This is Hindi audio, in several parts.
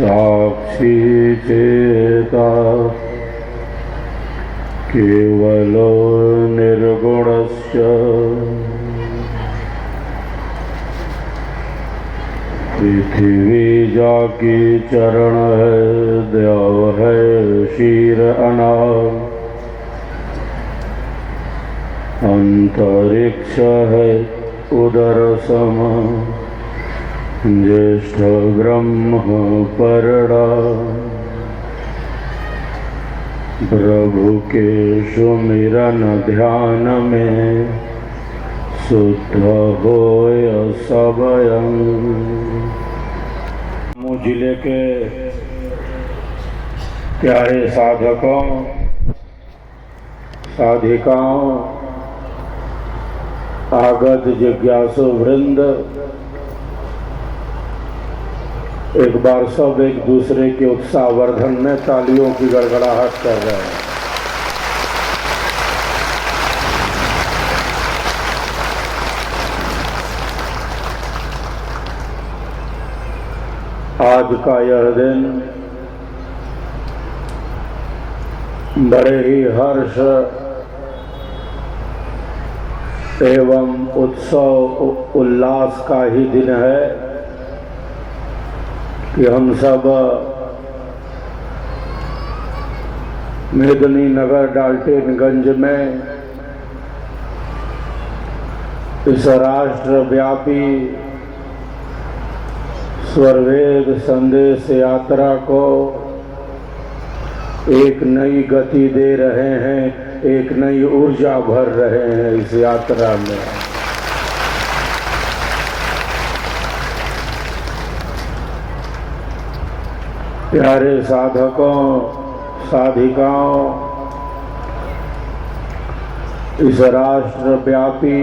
साक्षी चेता केवलो निर्गुणस्य पृथ्वी जाकी चरण है, देव है शीर अनार, अंतरिक्ष है उदर सम, ज्येष्ठ ब्रह्म परड़ा। प्रभु के सुमिरन ध्यान में शुद्ध होय सबयं। जिले के प्यारे साधकों साधिकाओं आगत जिज्ञासु वृंद, एक बार सब एक दूसरे के उत्साहवर्धन में तालियों की गड़गड़ाहट कर रहे हैं। आज का यह दिन बड़े ही हर्ष एवं उत्सव उल्लास का ही दिन है कि हम सब मेदिनीनगर डाल्टनगंज में इस राष्ट्रव्यापी स्वरवेद संदेश यात्रा को एक नई गति दे रहे हैं, एक नई ऊर्जा भर रहे हैं इस यात्रा में। प्यारे साधकों साधिकाओं, इस राष्ट्रव्यापी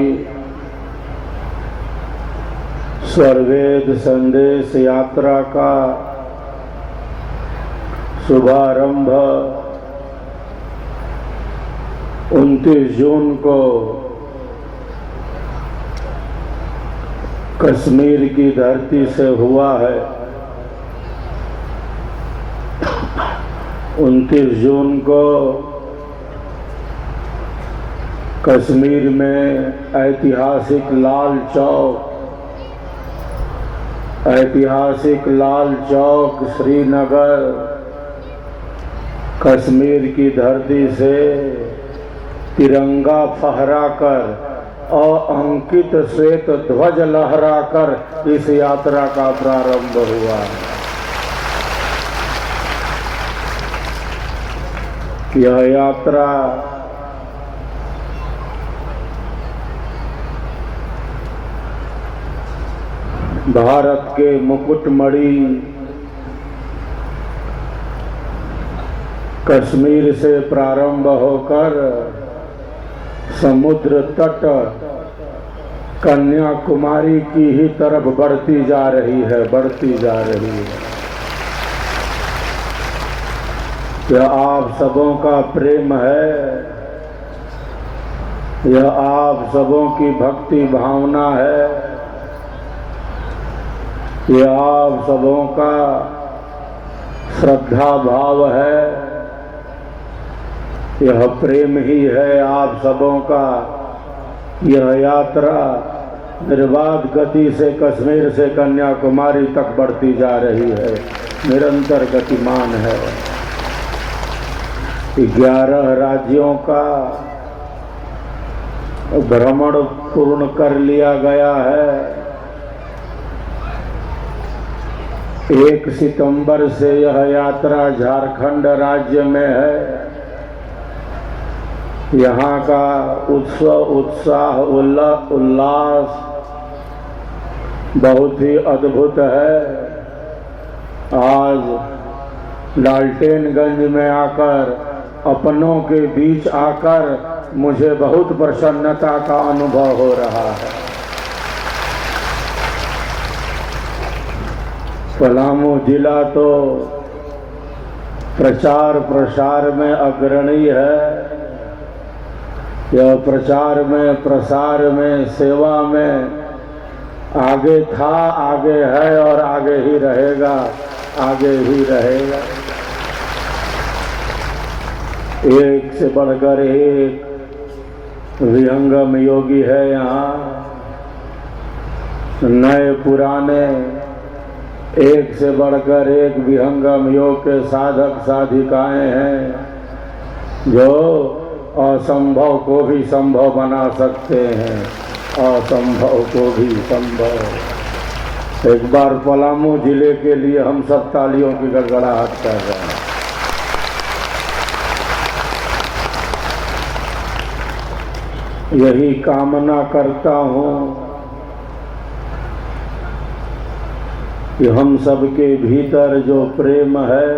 स्वरवेद संदेश यात्रा का शुभारंभ 29 जून को कश्मीर की धरती से हुआ है। 29 जून को कश्मीर में ऐतिहासिक लाल चौक श्रीनगर कश्मीर की धरती से तिरंगा फहराकर और अंकित श्वेत ध्वज लहराकर इस यात्रा का प्रारंभ हुआ है। यह यात्रा भारत के मुकुटमणि कश्मीर से प्रारंभ होकर समुद्र तट कन्याकुमारी की ही तरफ बढ़ती जा रही है। यह आप सबों का प्रेम है, यह आप सबों की भक्ति भावना है, यह आप सबों का श्रद्धा भाव है, यह प्रेम ही है आप सबों का। यह यात्रा निर्बाध गति से कश्मीर से कन्याकुमारी तक बढ़ती जा रही है, निरंतर गतिमान है। 11 राज्यों का भ्रमण पूर्ण कर लिया गया है। 1 सितंबर से यह यात्रा झारखंड राज्य में है। यहाँ का उत्साह उल्लास बहुत ही अद्भुत है। आज डाल्टनगंज में आकर, अपनों के बीच आकर मुझे बहुत प्रसन्नता का अनुभव हो रहा है। पलामू जिला तो प्रचार प्रसार में अग्रणी है। यह प्रचार में, प्रसार में, सेवा में आगे था, आगे है और आगे ही रहेगा। आगे ही रहेगा। एक से बढ़कर एक विहंगम योगी है यहाँ, नए पुराने एक से बढ़कर एक विहंगम योग के साधक साधिकाएं हैं जो असंभव को भी संभव बना सकते हैं, असंभव को भी संभव। एक बार पलामू जिले के लिए हम सब तालियों की गड़गड़ाहट कर रहे हैं। यही कामना करता हूँ कि हम सबके भीतर जो प्रेम है,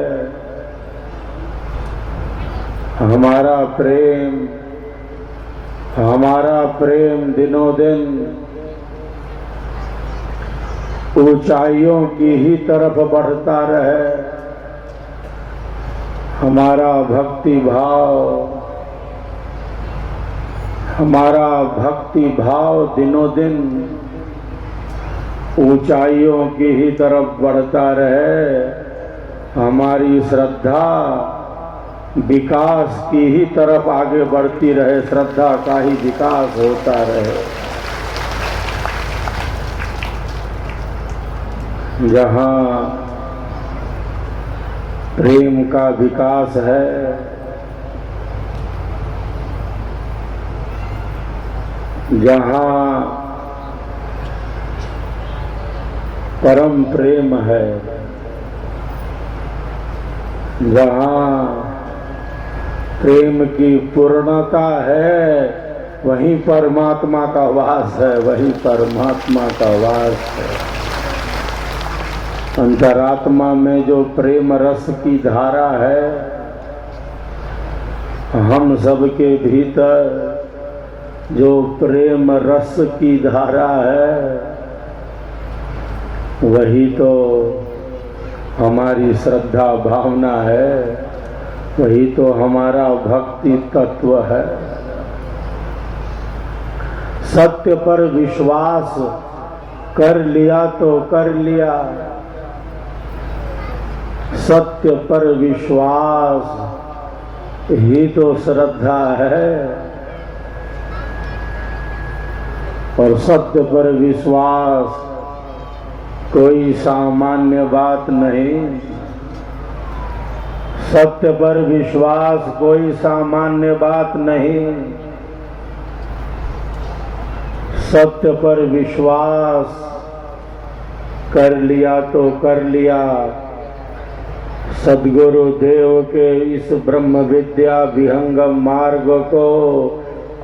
हमारा प्रेम दिनों दिन ऊंचाइयों की ही तरफ बढ़ता रहे। हमारा भक्ति भाव दिनों दिन ऊंचाइयों की ही तरफ बढ़ता रहे। हमारी श्रद्धा विकास की ही तरफ आगे बढ़ती रहे, श्रद्धा का ही विकास होता रहे। जहाँ प्रेम का विकास है, जहाँ परम प्रेम है, जहाँ प्रेम की पूर्णता है, वहीं परमात्मा का वास है, वहीं परमात्मा का वास है। अंतरात्मा में जो प्रेम रस की धारा है, हम सबके भीतर जो प्रेम रस की धारा है, वही तो हमारी श्रद्धा भावना है, वही तो हमारा भक्ति तत्व है। सत्य पर विश्वास कर लिया तो कर लिया, सत्य पर विश्वास ही तो श्रद्धा है। और सत्य पर विश्वास कोई सामान्य बात नहीं, सत्य पर विश्वास कोई सामान्य बात नहीं। सत्य पर विश्वास कर लिया तो कर लिया। सद्गुरु देव के इस ब्रह्म विद्या विहंगम मार्ग को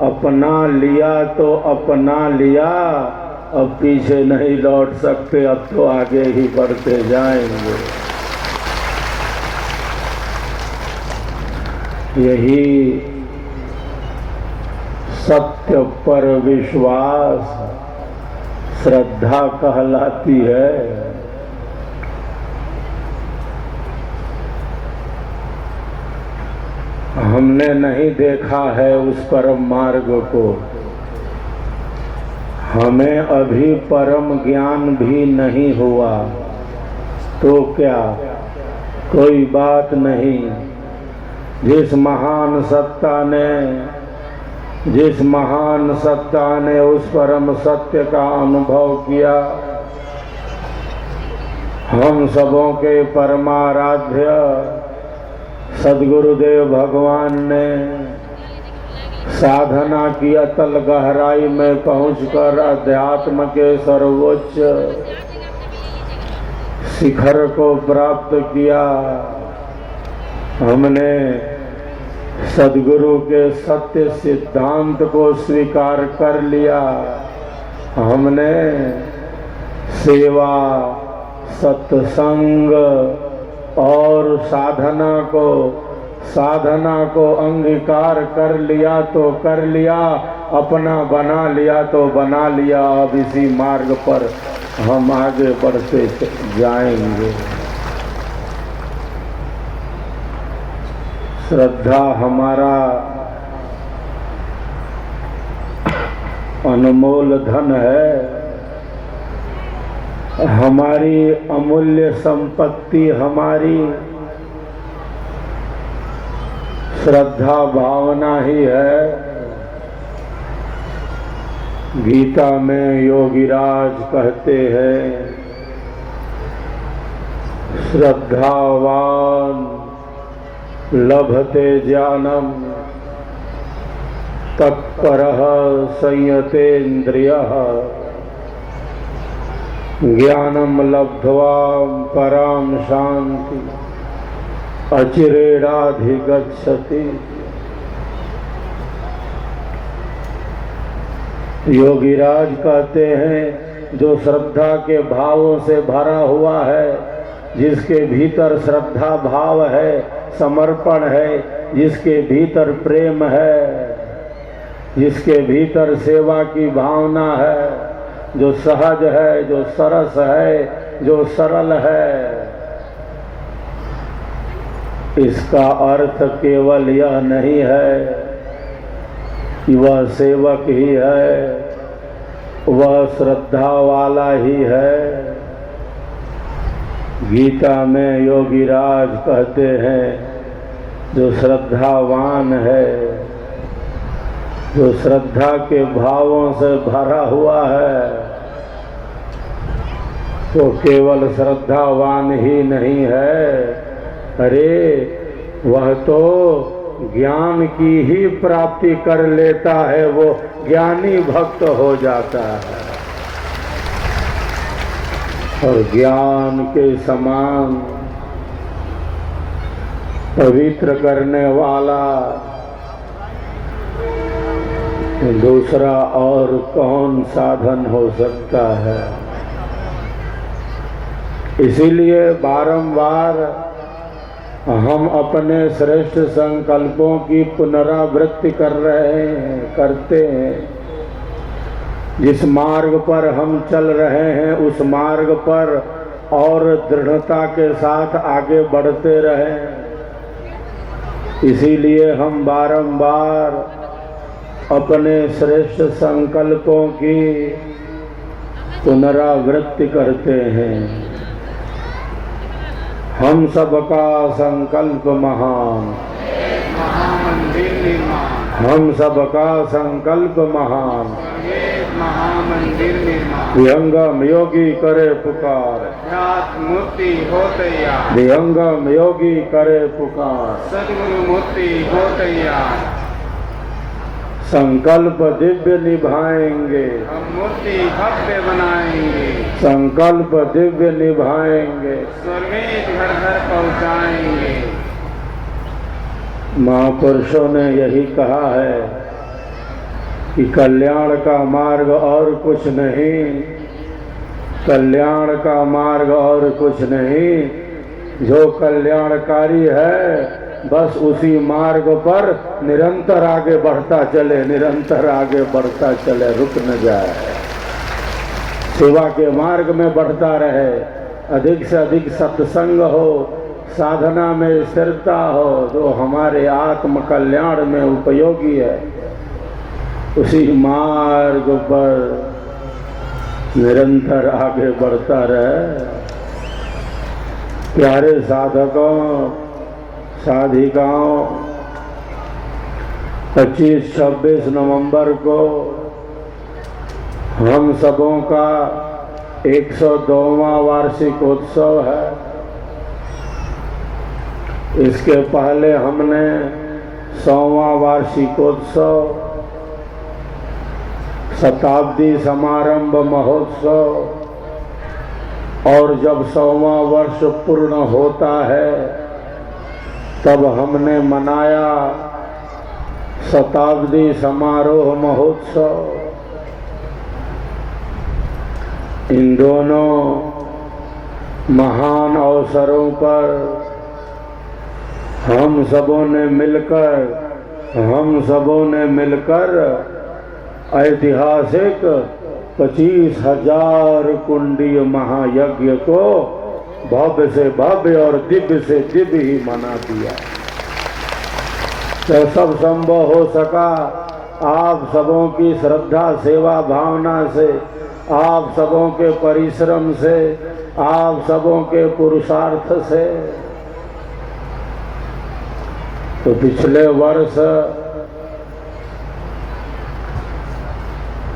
अपना लिया तो अपना लिया, अब पीछे नहीं लौट सकते, अब तो आगे ही बढ़ते जाएंगे। यही सत्य पर विश्वास श्रद्धा कहलाती है। हमने नहीं देखा है उस परम मार्ग को, हमें अभी परम ज्ञान भी नहीं हुआ, तो क्या, कोई बात नहीं। जिस महान सत्ता ने उस परम सत्य का अनुभव किया, हम सबों के परमाराध्य सद्गुरुदेव भगवान ने साधना की अतल गहराई में पहुंचकर अध्यात्म के सर्वोच्च शिखर को प्राप्त किया। हमने सद्गुरु के सत्य सिद्धांत को स्वीकार कर लिया। हमने सेवा, सत्संग और साधना को अंगीकार कर लिया तो कर लिया, अपना बना लिया तो बना लिया। अब इसी मार्ग पर हम आगे बढ़ते जाएंगे। श्रद्धा हमारा अनमोल धन है। हमारी अमूल्य संपत्ति हमारी श्रद्धा भावना ही है। गीता में योगीराज कहते हैं, श्रद्धावान लभते ज्ञानम तत्परः संयतेन्द्रियः ज्ञानम लब्ध्वा पराम शांति अचिरेणाधिगच्छति। योगीराज कहते हैं, जो श्रद्धा के भावों से भरा हुआ है, जिसके भीतर श्रद्धा भाव है, समर्पण है, जिसके भीतर प्रेम है, जिसके भीतर सेवा की भावना है, जो सहज है, जो सरस है, जो सरल है, इसका अर्थ केवल यह नहीं है कि वह सेवक ही है, वह श्रद्धा वाला ही है। गीता में योगीराज कहते हैं, जो श्रद्धावान है, जो श्रद्धा के भावों से भरा हुआ है, वो केवल श्रद्धावान ही नहीं है, अरे वह तो ज्ञान की ही प्राप्ति कर लेता है, वो ज्ञानी भक्त हो जाता है। और ज्ञान के समान पवित्र करने वाला दूसरा और कौन साधन हो सकता है। इसीलिए बारंबार हम अपने श्रेष्ठ संकल्पों की पुनरावृत्ति करते हैं। जिस मार्ग पर हम चल रहे हैं, उस मार्ग पर और दृढ़ता के साथ आगे बढ़ते रहें। इसीलिए हम बारंबार अपने श्रेष्ठ संकल्पों की पुनरावृत्ति करते हैं। हम सबका संकल्प महान, महामंदिर निर्माण, हम सबका संकल्प महान, महामंदिर निर्माण, विहंगम योगी करे पुकार, अध्यात्म मूर्ति हो तैयार, विहंगम योगी करे पुकार। सद्गुरु मूर्ति हो तैयार। संकल्प दिव्य निभाएंगे, हम मूर्ति भव्य बनाएंगे, संकल्प दिव्य निभाएंगे, स्वर्गीय घर घर पहुँचाएंगे। महापुरुषों ने यही कहा है कि कल्याण का मार्ग और कुछ नहीं, कल्याण का मार्ग और कुछ नहीं। जो कल्याणकारी है, बस उसी मार्ग पर निरंतर आगे बढ़ता चले, निरंतर आगे बढ़ता चले, रुक न जाए। सेवा के मार्ग में बढ़ता रहे, अधिक से अधिक सत्संग हो, साधना में स्थिरता हो, जो हमारे आत्म कल्याण में उपयोगी है, उसी मार्ग पर निरंतर आगे बढ़ता रहे। प्यारे साधकों, साधिकाओं, 25-26 नवंबर को हम सबों का 102वां वार्षिकोत्सव है। इसके पहले हमने 100वां वार्षिकोत्सव, शताब्दी समारंभ महोत्सव, और जब 100वां वर्ष पूर्ण होता है तब हमने मनाया शताब्दी समारोह महोत्सव। इन दोनों महान अवसरों पर हम सबों ने मिलकर ऐतिहासिक 25,000 कुंडीय महायज्ञ को भव्य से भव्य और दिव्य से दिव्य ही मना दिया। तो सब संभव हो सका आप सबों की श्रद्धा सेवा भावना से, आप सबों के परिश्रम से, आप सबों के पुरुषार्थ से। तो पिछले वर्ष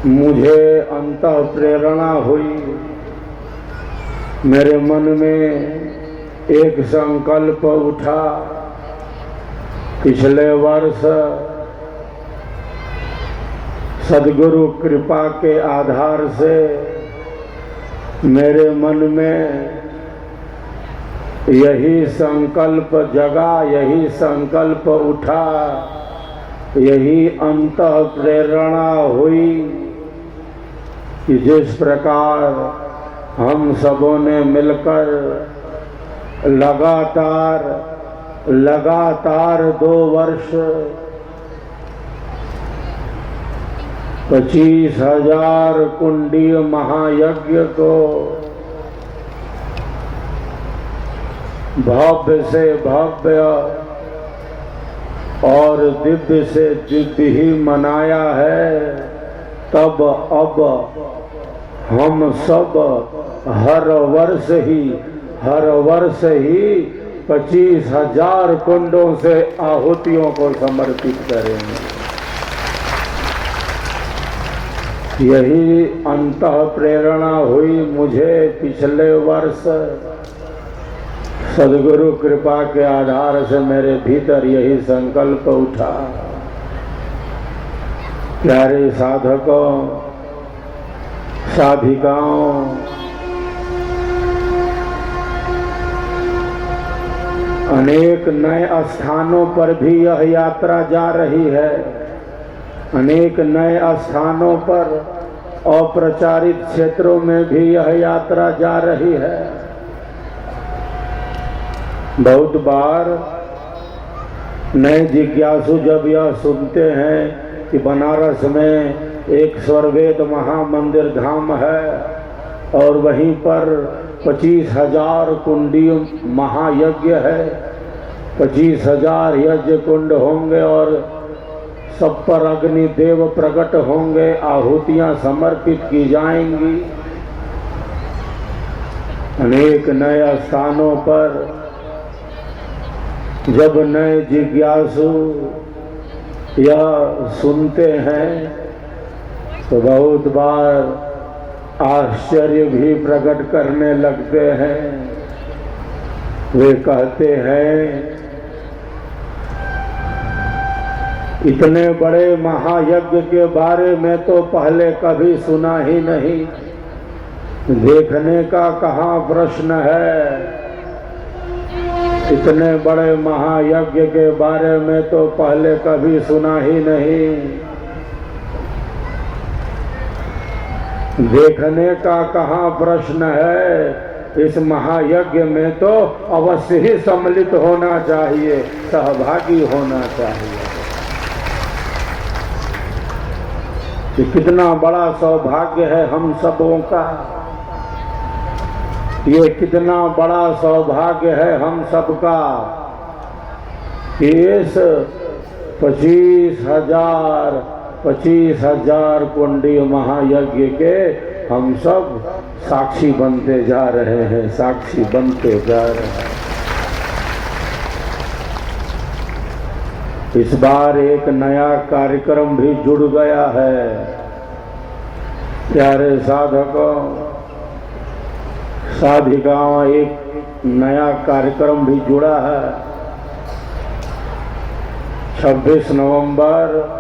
मुझे अंतः प्रेरणा हुई, मेरे मन में एक संकल्प उठा। पिछले वर्ष सद्गुरु कृपा के आधार से मेरे मन में यही संकल्प जगा, यही संकल्प उठा, यही अंतः प्रेरणा हुई कि जिस प्रकार हम सबों ने मिलकर लगातार 2 वर्ष 25,000 कुंडीय महायज्ञ को भव्य से भव्य और दिव्य से दिव्य ही मनाया है, तब अब हम सब हर वर्ष ही 25,000 कुंडों से आहुतियों को समर्पित करेंगे। यही अंतः प्रेरणा हुई मुझे पिछले वर्ष। सद्गुरु कृपा के आधार से मेरे भीतर यही संकल्प उठा। प्यारे साधकों, साधिकाओं, अनेक नए स्थानों पर भी यह यात्रा जा रही है। अनेक नए स्थानों पर अप्रचारित क्षेत्रों में भी यह यात्रा जा रही है। बहुत बार नए जिज्ञासु जब यह सुनते हैं कि बनारस में एक स्वर्वेद महामंदिर धाम है और वहीं पर 25,000 कुंडी महायज्ञ है, 25,000 यज्ञ कुंड होंगे और सब पर अग्नि देव प्रकट होंगे, आहुतियां समर्पित की जाएंगी। अनेक नए स्थानों पर जब नए जिज्ञासु यह सुनते हैं तो बहुत बार आश्चर्य भी प्रकट करने लगते हैं। वे कहते हैं, इतने बड़े महायज्ञ के बारे में तो पहले कभी सुना ही नहीं, देखने का कहाँ प्रश्न है। इतने बड़े महायज्ञ के बारे में तो पहले कभी सुना ही नहीं, देखने का कहाँ प्रश्न है। इस महायज्ञ में तो अवश्य ही सम्मिलित होना चाहिए, सहभागी होना चाहिए। ये कितना बड़ा सौभाग्य है हम सबों का, ये कितना बड़ा सौभाग्य है हम सबका कि इस 25,000 कुंडी महायज्ञ के हम सब साक्षी बनते जा रहे हैं, साक्षी बनते जा रहे हैं। इस बार एक नया कार्यक्रम भी जुड़ गया है। प्यारे साधकों, साधिकाओं, एक नया कार्यक्रम भी जुड़ा है। 26 नवंबर,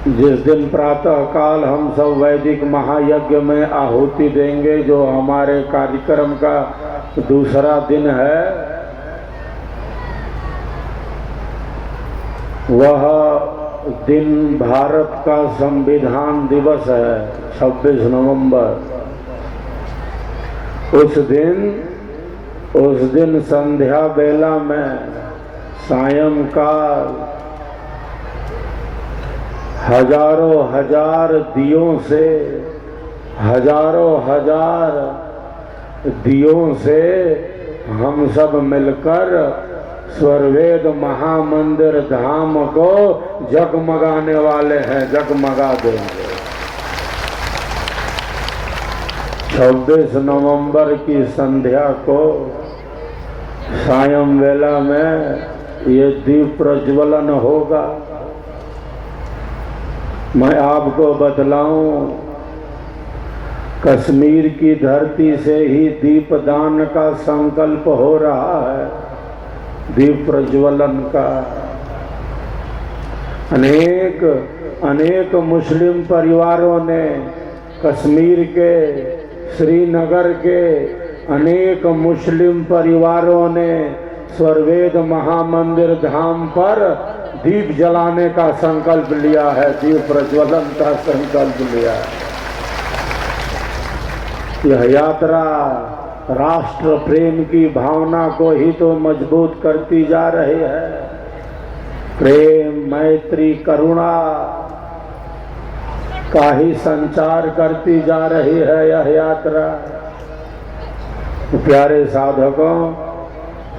जिस दिन प्रातः काल हम सब वैदिक महायज्ञ में आहुति देंगे, जो हमारे कार्यक्रम का दूसरा दिन है, वह दिन भारत का संविधान दिवस है, 26 नवंबर। उस दिन संध्या बेला में सायंकाल हजारों हजार दियों से हम सब मिलकर स्वर्वेद महामंदिर धाम को जगमगाने वाले हैं, जगमगा देंगे। 26 नवंबर की संध्या को सायं वेला में ये दीप प्रज्वलन होगा। मैं आपको बतलाऊं, कश्मीर की धरती से ही दीपदान का संकल्प हो रहा है, दीप प्रज्वलन का। अनेक मुस्लिम परिवारों ने कश्मीर के, श्रीनगर के अनेक मुस्लिम परिवारों ने स्वर्वेद महामंदिर धाम पर दीप जलाने का संकल्प लिया है, दीप प्रज्वलन का संकल्प लिया है। यह यात्रा राष्ट्र प्रेम की भावना को ही तो मजबूत करती जा रही है। प्रेम, मैत्री, करुणा का ही संचार करती जा रही है यह यात्रा। प्यारे साधकों,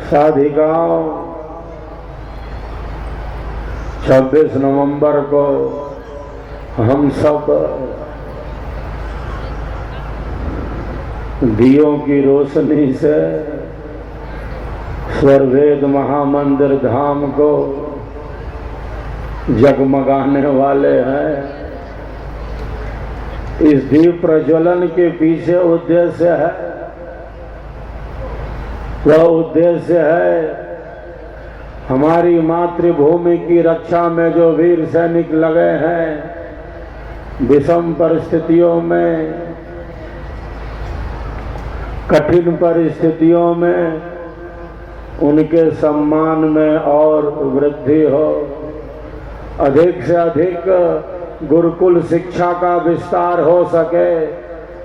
साधिकाओं, 26 नवंबर को हम सब दियों की रोशनी से स्वर्वेद महामंदिर धाम को जगमगाने वाले हैं। इस दीप प्रज्वलन के पीछे उद्देश्य है, वह उद्देश्य है हमारी मातृभूमि की रक्षा में जो वीर सैनिक लगे हैं, विषम परिस्थितियों में, कठिन परिस्थितियों में उनके सम्मान में और वृद्धि हो। अधिक से अधिक गुरुकुल शिक्षा का विस्तार हो सके,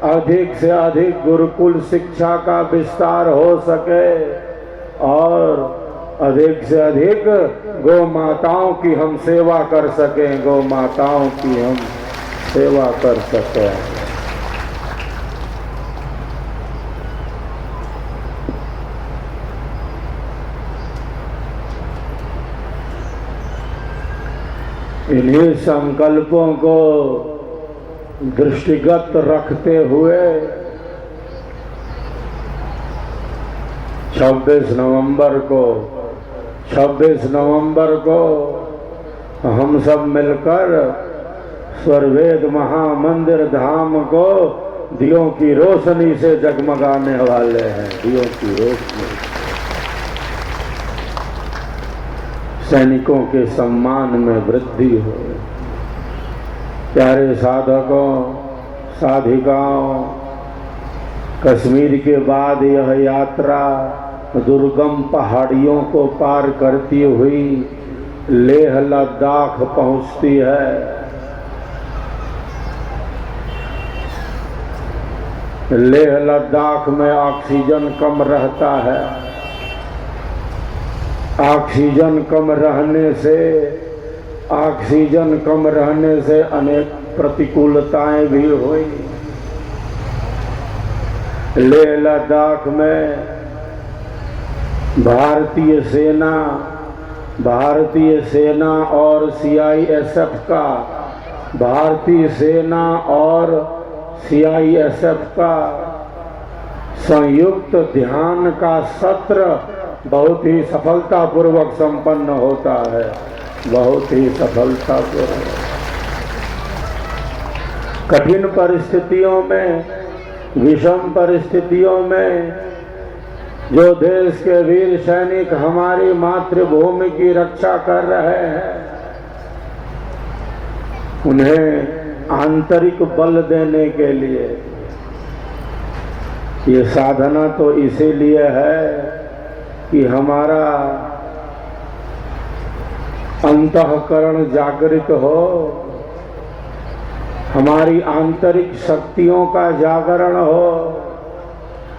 अधिक से अधिक गुरुकुल शिक्षा का विस्तार हो सके और अधिक से अधिक गौ माताओं की हम सेवा कर सकें, गौ माताओं की हम सेवा कर सकें। इन्हीं संकल्पों को दृष्टिगत रखते हुए 26 नवंबर को हम सब मिलकर स्वर्वेद महामंदिर धाम को दियों की रोशनी से जगमगाने वाले हैं। दियों की रोशनी, सैनिकों के सम्मान में वृद्धि हो। प्यारे साधकों, साधिकाओं, कश्मीर के बाद यह यात्रा दुर्गम पहाड़ियों को पार करती हुई लेह लद्दाख पहुंचती है। लेह लद्दाख में ऑक्सीजन कम रहता है। ऑक्सीजन कम रहने से अनेक प्रतिकूलताएं भी हुई। लेह लद्दाख में भारतीय सेना और CISF का, भारतीय सेना और CISF का संयुक्त ध्यान का सत्र बहुत ही सफलतापूर्वक संपन्न होता है, बहुत ही सफलतापूर्वक। कठिन परिस्थितियों में, विषम परिस्थितियों में जो देश के वीर सैनिक हमारी मातृभूमि की रक्षा कर रहे हैं, उन्हें आंतरिक बल देने के लिए ये साधना तो इसीलिए है कि हमारा अंतःकरण जागृत हो, हमारी आंतरिक शक्तियों का जागरण हो,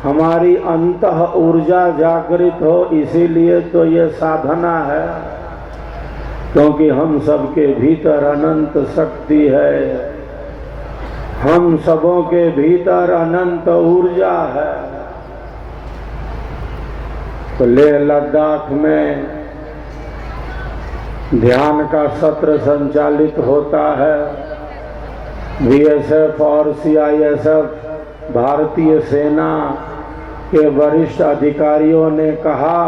हमारी अंतः ऊर्जा जागृत हो। इसीलिए तो ये साधना है, क्योंकि हम सबके भीतर अनंत शक्ति है, हम सबों के भीतर अनंत ऊर्जा है। तो लेह लद्दाख में ध्यान का सत्र संचालित होता है। BSF और CISF भारतीय सेना के वरिष्ठ अधिकारियों ने कहा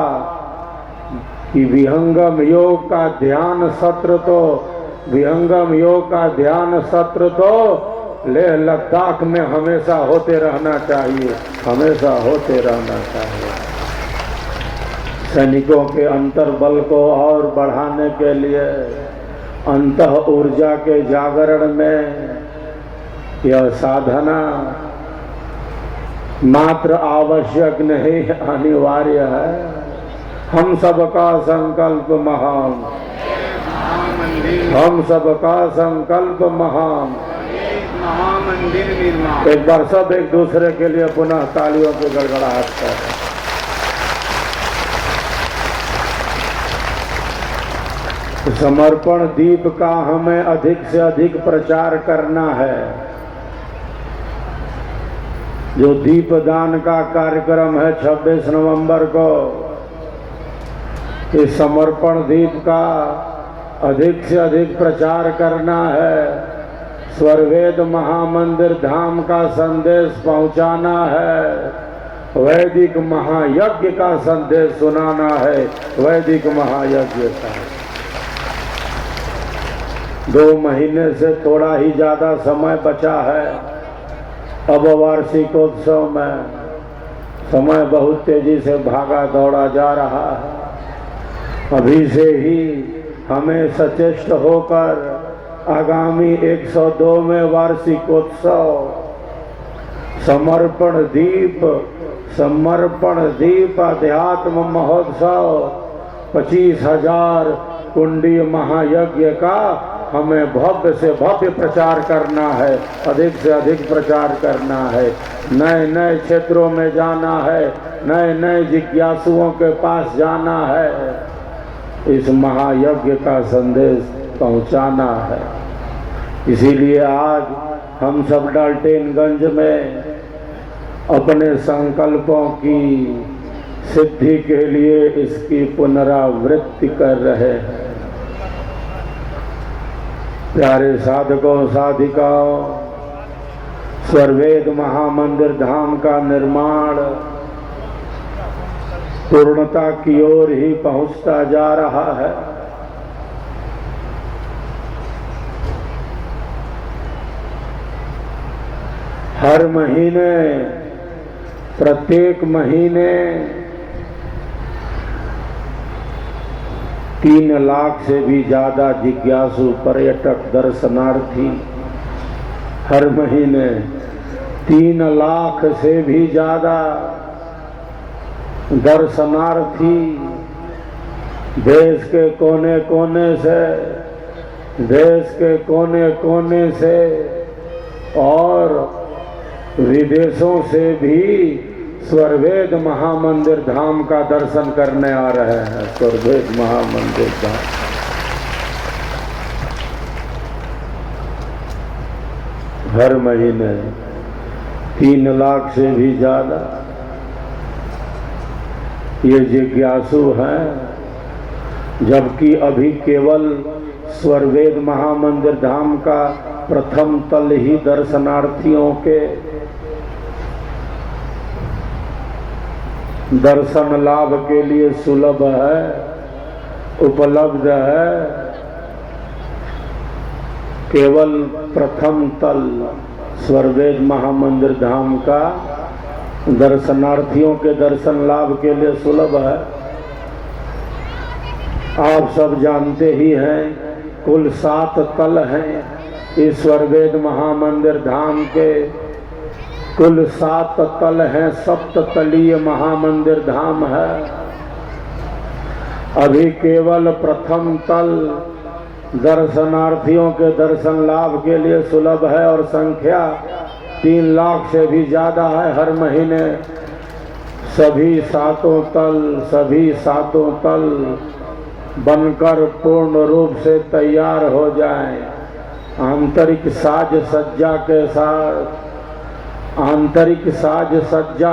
कि विहंगम योग का ध्यान सत्र तो लेह लद्दाख में हमेशा होते रहना चाहिए, हमेशा होते रहना चाहिए। सैनिकों के अंतर्बल को और बढ़ाने के लिए अंतः ऊर्जा के जागरण में यह साधना मात्र आवश्यक नहीं, अनिवार्य है। हम सबका संकल्प महान, हम सबका संकल्प महान। महामंदिर निर्माण। एक बार सब एक दूसरे के लिए पुनः तालियों की गड़गड़ाहट करें। समर्पण दीप का हमें अधिक से अधिक प्रचार करना है। जो दीपदान का कार्यक्रम है 26 नवंबर को, इस समर्पण दीप का अधिक से अधिक प्रचार करना है। स्वरवेद महामंदिर धाम का संदेश पहुंचाना है। वैदिक महायज्ञ का संदेश सुनाना है, वैदिक महायज्ञ का। 2 महीने से थोड़ा ही ज्यादा समय बचा है। अब वार्षिकोत्सव में समय बहुत तेजी से भागा दौड़ा जा रहा है। अभी से ही हमें सचेष्ट होकर आगामी 102वें वार्षिकोत्सव समर्पण दीप अध्यात्म महोत्सव 25,000 कुंडी महायज्ञ का हमें भव्य से भव्य प्रचार करना है, अधिक से अधिक प्रचार करना है। नए नए क्षेत्रों में जाना है, नए नए जिज्ञासुओं के पास जाना है, इस महायज्ञ का संदेश पहुंचाना है। इसीलिए आज हम सब डाल्टेनगंज में अपने संकल्पों की सिद्धि के लिए इसकी पुनरावृत्ति कर रहे हैं। प्यारे साधकों साधिकाओं, स्वरवेद महामंदिर धाम का निर्माण पूर्णता की ओर ही पहुंचता जा रहा है। हर महीने, प्रत्येक महीने 3 लाख से भी ज्यादा जिज्ञासु पर्यटक दर्शनार्थी, हर महीने 3 लाख से भी ज्यादा दर्शनार्थी देश के कोने कोने से और विदेशों से भी स्वरवेद महामंदिर धाम का दर्शन करने आ रहे हैं। स्वरवेद महामंदिर धाम हर महीने 3 लाख से भी ज्यादा ये जिज्ञासु हैं, जबकि अभी केवल स्वरवेद महामंदिर धाम का प्रथम तल ही दर्शनार्थियों के दर्शन लाभ के लिए सुलभ है, उपलब्ध है। केवल प्रथम तल स्वरवेद महामंदिर धाम का दर्शनार्थियों के दर्शन लाभ के लिए सुलभ है। आप सब जानते ही हैं, कुल 7 तल हैं इस स्वरवेद महामंदिर धाम के। कुल 7 तल हैं, सप्ततलीय महामंदिर धाम है। अभी केवल प्रथम तल दर्शनार्थियों के दर्शन लाभ के लिए सुलभ है और संख्या 3 लाख से भी ज्यादा है। हर महीने सभी सातों तल बनकर पूर्ण रूप से तैयार हो जाएं। आंतरिक साज सज्जा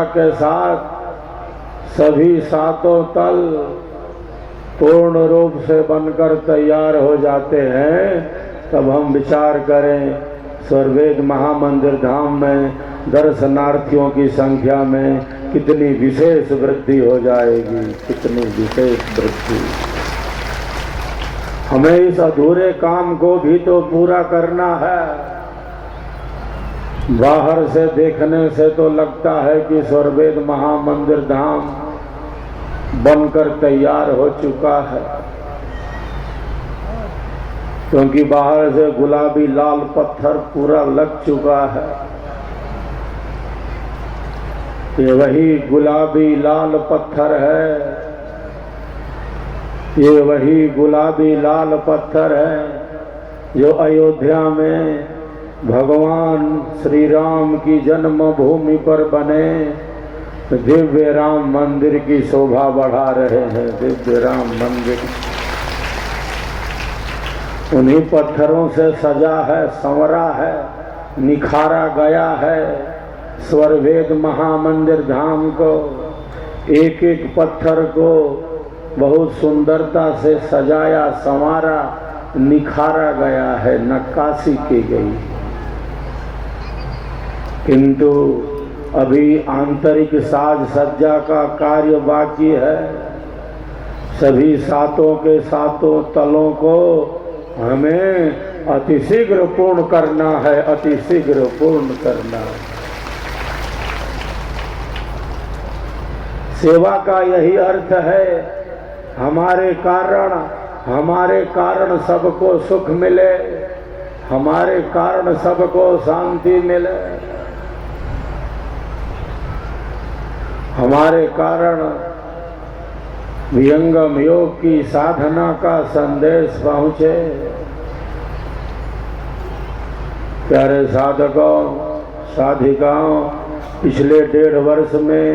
के साथ सभी 7 तल पूर्ण रूप से बनकर तैयार हो जाते हैं। तब हम विचार करें स्वरवेद महामंदिर धाम में दर्शनार्थियों की संख्या में कितनी विशेष वृद्धि हो जाएगी, कितनी विशेष वृद्धि। हमें इस अधूरे काम को भी तो पूरा करना है। बाहर से देखने से तो लगता है कि स्वर्वेद महामंदिर धाम बनकर तैयार हो चुका है, क्योंकि बाहर से गुलाबी लाल पत्थर पूरा लग चुका है। ये वही गुलाबी लाल पत्थर है, ये वही गुलाबी लाल पत्थर है जो अयोध्या में भगवान श्री राम की जन्मभूमि पर बने दिव्य राम मंदिर की शोभा बढ़ा रहे हैं। दिव्य राम मंदिर उन्हीं पत्थरों से सजा है, संवरा है, निखारा गया है। स्वर्वेद महामंदिर धाम को एक एक पत्थर को बहुत सुंदरता से सजाया, संवारा, निखारा गया है, नक्काशी की गई। किंतु अभी आंतरिक साज सज्जा का कार्य बाकी है। सभी सातों के सातों तलों को हमें अतिशीघ्र पूर्ण करना है, अतिशीघ्र पूर्ण करना है। सेवा का यही अर्थ है। हमारे कारण सबको सुख मिले, हमारे कारण सबको शांति मिले, हमारे कारण विहंगम योग की साधना का संदेश पहुंचे। प्यारे साधकों, साधिकाओं, पिछले डेढ़ वर्ष में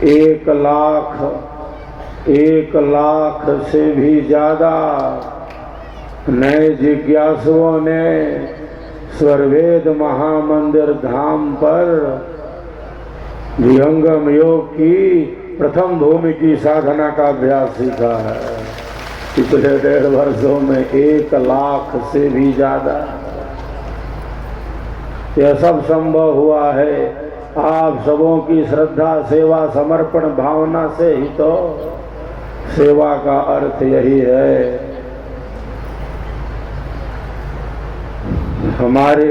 1 लाख से भी ज्यादा नए जिज्ञासुओं ने स्वर्वेद महामंदिर धाम पर विहंगम योग की प्रथम भूमि की साधना का अभ्यास सीखा है। पिछले 1.5 वर्षों में 1 लाख से भी ज्यादा। यह सब संभव हुआ है आप सबों की श्रद्धा, सेवा, समर्पण भावना से ही तो। सेवा का अर्थ यही है। हमारे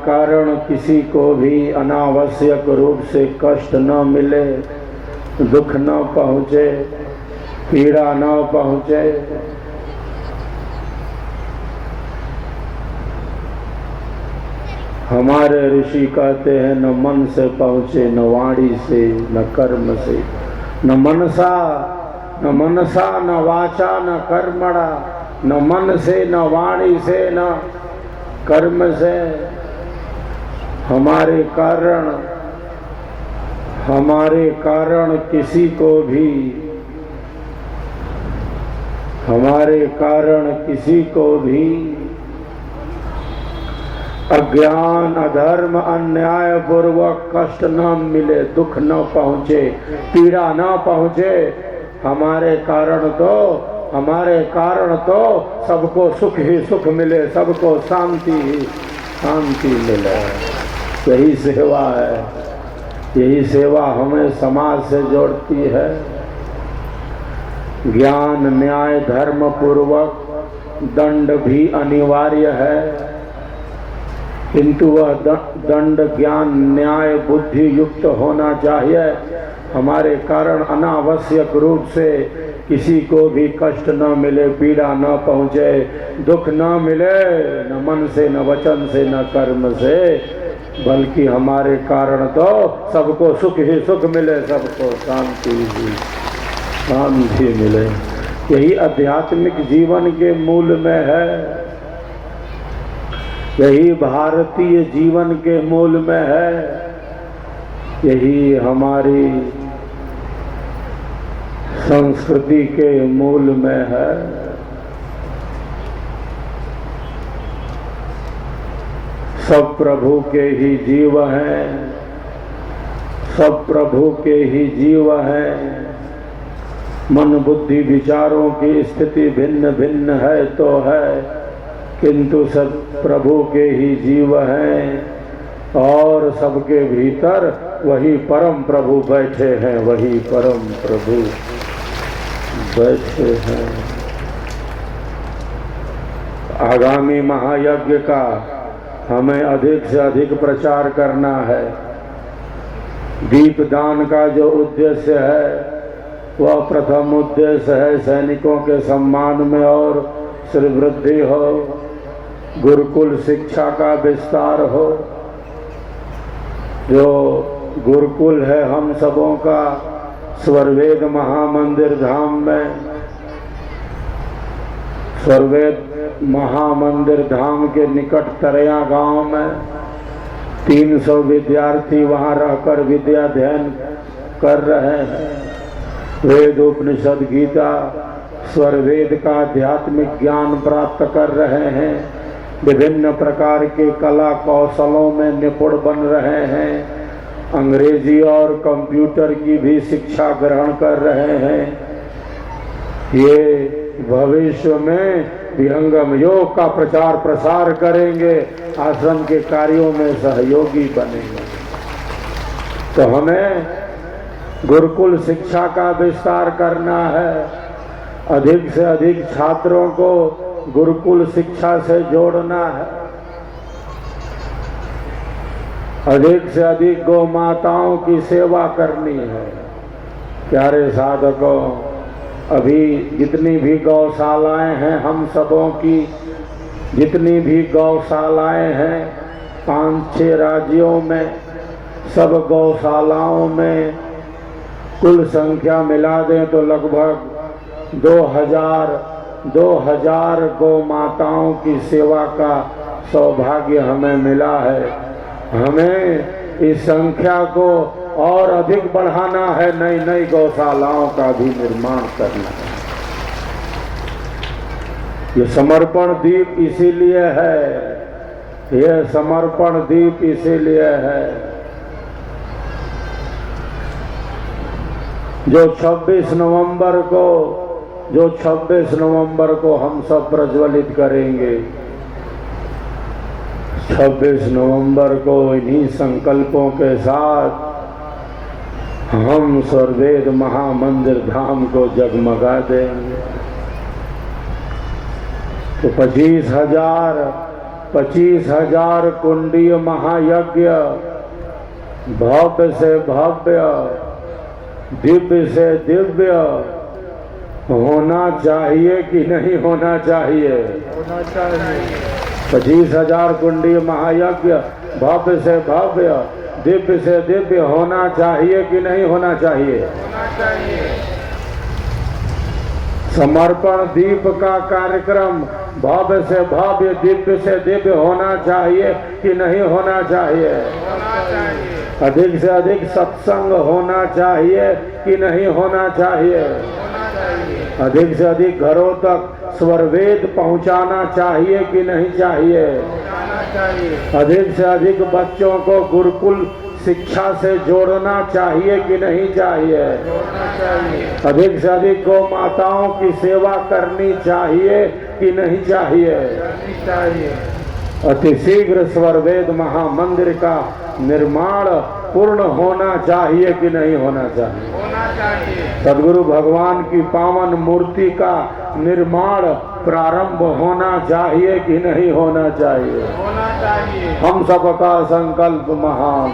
कारण किसी को भी अनावश्यक रूप से कष्ट न मिले, दुख न पहुंचे, पीड़ा न पहुंचे। हमारे ऋषि कहते हैं न मन से पहुंचे, न वाणी से, न कर्म से, न मनसा, न वाचा, न कर्मणा, न मन से, न वाणी से, न कर्म से। हमारे कारण किसी को भी अज्ञान, अधर्म, अन्याय पूर्वक कष्ट न मिले, दुख न पहुंचे, पीड़ा न पहुंचे। हमारे कारण तो सबको सुख ही सुख मिले, सबको शांति ही शांति मिले। यही सेवा है। यही सेवा हमें समाज से जोड़ती है। ज्ञान, न्याय, धर्म पूर्वक दंड भी अनिवार्य है, किंतु वह दंड ज्ञान, न्याय, बुद्धि युक्त होना चाहिए। हमारे कारण अनावश्यक रूप से किसी को भी कष्ट न मिले, पीड़ा न पहुंचे, दुख न मिले, न मन से, न वचन से, न कर्म से, बल्कि हमारे कारण तो सबको सुख ही सुख मिले, सबको शांति ही शांति मिले। यही आध्यात्मिक जीवन के मूल में है, यही भारतीय जीवन के मूल में है, यही हमारी संस्कृति के मूल में है। सब प्रभु के ही जीव हैं, सब प्रभु के ही जीव हैं। मन बुद्धि विचारों की स्थिति भिन्न भिन्न है तो है, किंतु सब प्रभु के ही जीव हैं और सबके भीतर वही परम प्रभु बैठे हैं, वही परम प्रभु बैठे हैं। आगामी महायज्ञ का हमें अधिक से अधिक प्रचार करना है। दीपदान का जो उद्देश्य है वह प्रथम उद्देश्य है सैनिकों के सम्मान में और श्री वृद्धि हो, गुरुकुल शिक्षा का विस्तार हो। जो गुरुकुल है हम सबों का स्वरवेद महामंदिर धाम में, स्वरवेद महामंदिर धाम के निकट तरया गांव में 300 विद्यार्थी वहां रहकर विद्या अध्ययन कर रहे हैं। वेद उपनिषद गीता स्वरवेद का आध्यात्मिक ज्ञान प्राप्त कर रहे हैं। विभिन्न प्रकार के कला कौशलों में निपुण बन रहे हैं। अंग्रेजी और कंप्यूटर की भी शिक्षा ग्रहण कर रहे हैं। ये भविष्य में विहंगम योग का प्रचार प्रसार करेंगे, आश्रम के कार्यों में सहयोगी बनेंगे। तो हमें गुरुकुल शिक्षा का विस्तार करना है। अधिक से अधिक छात्रों को गुरुकुल शिक्षा से जोड़ना है। अधिक से अधिक गौ माताओं की सेवा करनी है। प्यारे साधकों, अभी जितनी भी गौशालाएं हैं हम सबों की, जितनी भी गौशालाएं हैं 5-6 राज्यों में, सब गौशालाओं में कुल संख्या मिला दें तो लगभग 2000 गौ माताओं की सेवा का सौभाग्य हमें मिला है। हमें इस संख्या को और अधिक बढ़ाना है, नई नई गौशालाओं का भी निर्माण करना है। ये समर्पण दीप इसीलिए है, यह समर्पण दीप इसीलिए है जो 26 नवंबर को हम सब प्रज्वलित करेंगे। 26 नवंबर को इन्हीं संकल्पों के साथ हम स्वरवेद महामंदिर धाम को जगमगा देंगे। तो 25,000 कुंडीय महायज्ञ, भव्य से भव्य, दिव्य से दिव्य होना चाहिए कि नहीं होना चाहिए? होना चाहिए। 25,000 कुंडीय महायज्ञ भव्य से भव्य, दिव्य से दिव्य होना चाहिए कि नहीं होना चाहिए? होना चाहिए। समर्पण दीप का कार्यक्रम भव्य से भव्य, दिव्य से दिव्य होना चाहिए कि नहीं होना चाहिए? होना चाहिए। अधिक से अधिक सत्संग होना चाहिए कि नहीं होना चाहिए? होना चाहिए। अधिक से अधिक घरों तक स्वरवेद पहुंचाना चाहिए कि नहीं चाहिए? होना चाहिए। अधिक से अधिक बच्चों को गुरुकुल शिक्षा से जोड़ना चाहिए कि नहीं चाहिए? होना चाहिए। अधिक से अधिक गौ माताओं की सेवा करनी चाहिए कि नहीं चाहिए? करनी चाहिए। अति शीघ्र स्वरवेद महामंदिर का निर्माण पूर्ण होना चाहिए कि नहीं होना चाहिए? होना चाहिए। सद्गुरु भगवान की पावन मूर्ति का निर्माण प्रारंभ होना चाहिए कि नहीं होना चाहिए? होना चाहिए। हम सबका संकल्प महान,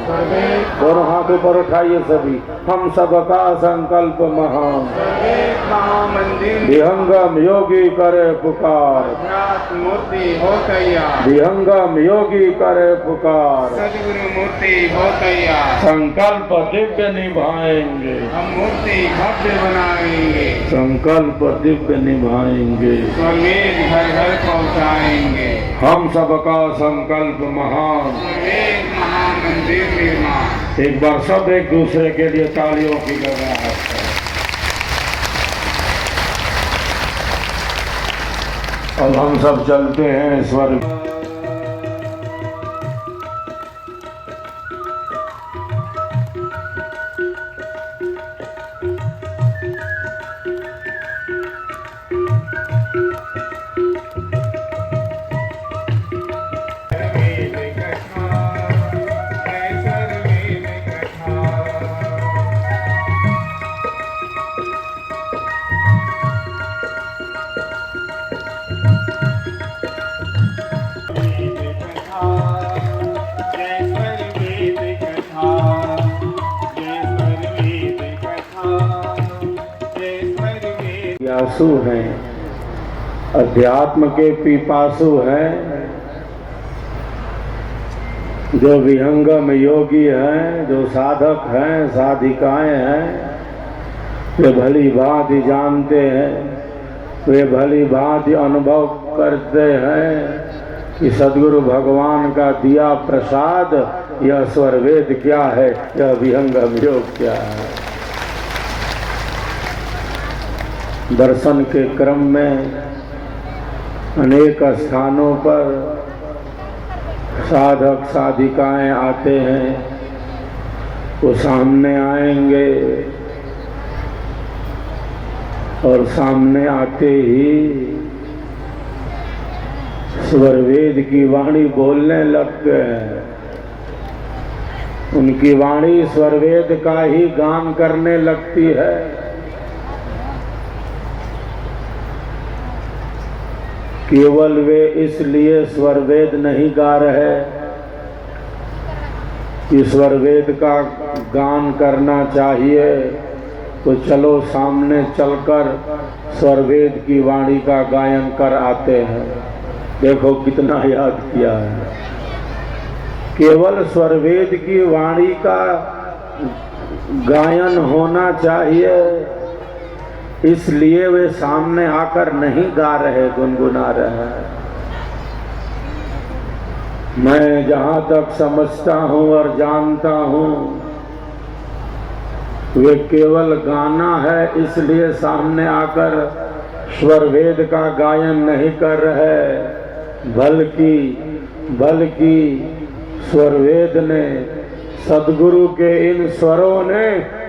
दोनों हाथ ऊपर उठाइए सभी। हम सबका संकल्प महान, महामंदिर विहंगम योगी करे पुकार, मूर्ति हो तैयार। विहंगम योगी करे पुकार। सदगुरु मूर्ति हो तैयार। संकल्प दिव्य निभाएंगे, हम मूर्ति भव्य बनाएंगे। संकल्प दिव्य निभाएंगे, स्वरवेद घर घर पहुँचाएंगे। हम सबका संकल्प महान। स्वरवेद महामंदिर निर्माण। एक बार सब एक दूसरे के लिए तालियों की गड़गड़ाहट करें। अब हम सब चलते हैं स्वर्ग। पियासु हैं, अध्यात्म के पिपासु हैं, जो विहंगम योगी हैं, जो साधक हैं, साधिकाएं हैं, वे भली भांति जानते हैं, वे भली भांति अनुभव करते हैं कि सद्गुरु भगवान का दिया प्रसाद, यह स्वरवेद क्या है, यह विहंगम योग क्या है। दर्शन के क्रम में अनेक स्थानों पर साधक साधिकाएं आते हैं, वो सामने आएंगे और सामने आते ही स्वरवेद की वाणी बोलने लग गए। उनकी वाणी स्वरवेद का ही गान करने लगती है। केवल वे इसलिए स्वरवेद नहीं गा रहे कि स्वरवेद का गान करना चाहिए, तो चलो सामने चलकर स्वरवेद की वाणी का गायन कर आते हैं। देखो कितना याद किया है। केवल स्वरवेद की वाणी का गायन होना चाहिए, इसलिए वे सामने आकर नहीं गा रहे, गुनगुना रहे हैं। मैं जहां तक समझता हूं और जानता हूं, वे केवल गाना है इसलिए सामने आकर स्वरवेद का गायन नहीं कर रहे, बल्कि स्वरवेद ने, सद्गुरु के इन स्वरों ने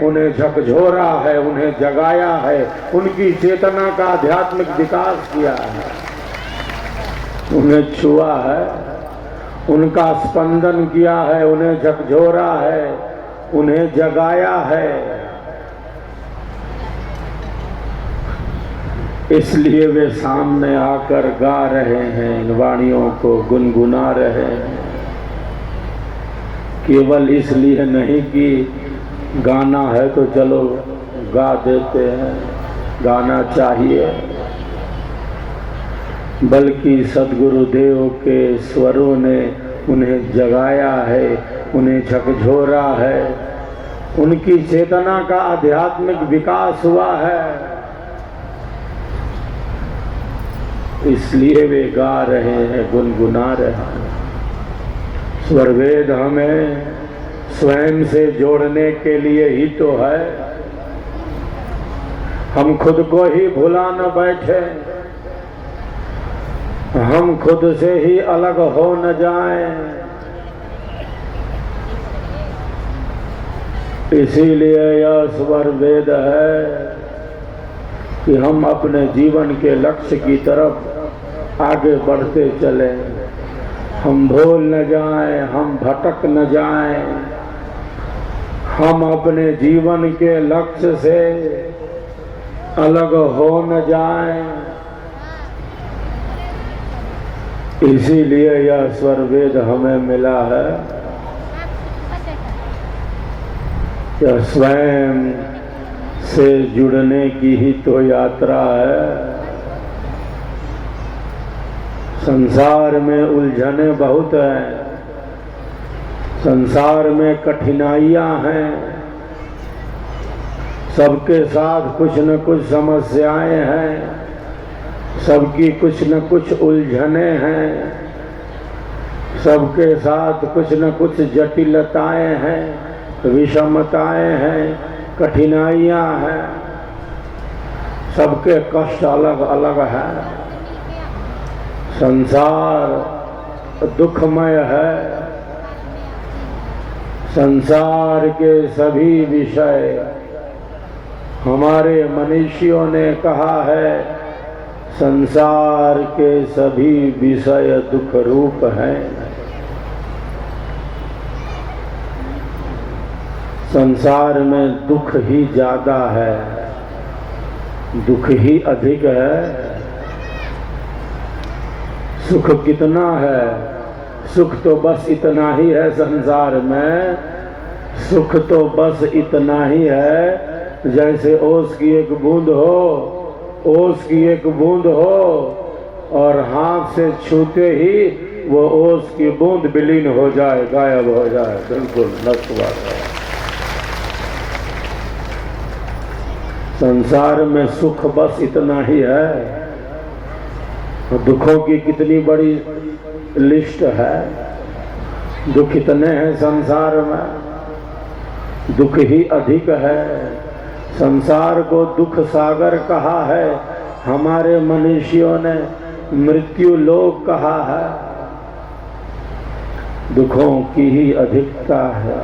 उन्हें झकझोरा है, उन्हें जगाया है, उनकी चेतना का आध्यात्मिक विकास किया है, उन्हें छुआ है, उनका स्पंदन किया है, उन्हें झकझोरा है, उन्हें जगाया है। इसलिए वे सामने आकर गा रहे हैं, इन वाणियों को गुनगुना रहे हैं। केवल इसलिए नहीं कि गाना है तो चलो गा देते हैं, गाना चाहिए, बल्कि सद्गुरुदेव के स्वरों ने उन्हें जगाया है, उन्हें झकझोरा है, उनकी चेतना का आध्यात्मिक विकास हुआ है, इसलिए वे गा रहे हैं, गुनगुना रहे हैं। स्वरवेद हमें स्वयं से जोड़ने के लिए ही तो है। हम खुद को ही भुला न बैठे, हम खुद से ही अलग हो न जाएं। इसीलिए यह स्वरवेद है कि हम अपने जीवन के लक्ष्य की तरफ आगे बढ़ते चलें। हम भूल न जाएं, हम भटक न जाएं, हम अपने जीवन के लक्ष्य से अलग हो न जाएं। इसीलिए यह स्वरवेद हमें मिला है। यह स्वयं से जुड़ने की ही तो यात्रा है। संसार में उलझने बहुत हैं, संसार में कठिनाइयां हैं, सबके साथ कुछ न कुछ समस्याएं हैं, सबकी कुछ न कुछ उलझने हैं, सबके साथ कुछ न कुछ जटिलताएं हैं, विषमताएं हैं, कठिनाइयां हैं, सबके कष्ट अलग अलग हैं। संसार दुखमय है। संसार के सभी विषय हमारे मनीषियों ने कहा है, संसार के सभी विषय दुख रूप हैं। संसार में दुख ही ज्यादा है, दुख ही अधिक है। सुख कितना है? सुख तो बस इतना ही है संसार में, सुख तो बस इतना ही है जैसे ओस की एक बूंद हो, ओस की एक बूंद हो और हाथ से छूते ही वो ओस की बूंद विलीन हो जाए, गायब हो जाए, बिल्कुल नष्ट हो जाए। संसार में सुख बस इतना ही है, दुखों की कितनी बड़ी लिस्ट है। दुख इतने हैं संसार में, दुख ही अधिक है। संसार को दुख सागर कहा है, हमारे मनुष्यों ने मृत्यु लोक कहा है। दुखों की ही अधिकता है।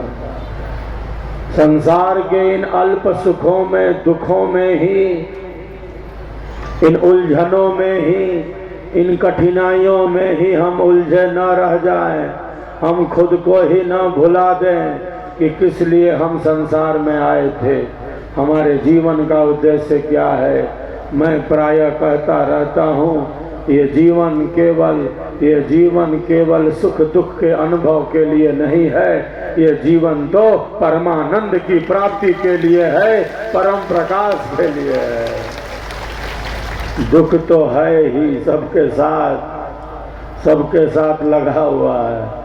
संसार के इन अल्प सुखों में, दुखों में ही, इन उलझनों में ही, इन कठिनाइयों में ही हम उलझे न रह जाएं, हम खुद को ही न भुला दें कि किस लिए हम संसार में आए थे, हमारे जीवन का उद्देश्य क्या है। मैं प्रायः कहता रहता हूँ, ये जीवन केवल सुख दुख के अनुभव के लिए नहीं है, ये जीवन तो परमानंद की प्राप्ति के लिए है, परम प्रकाश के लिए है। दुख तो है ही सबके साथ लगा हुआ है।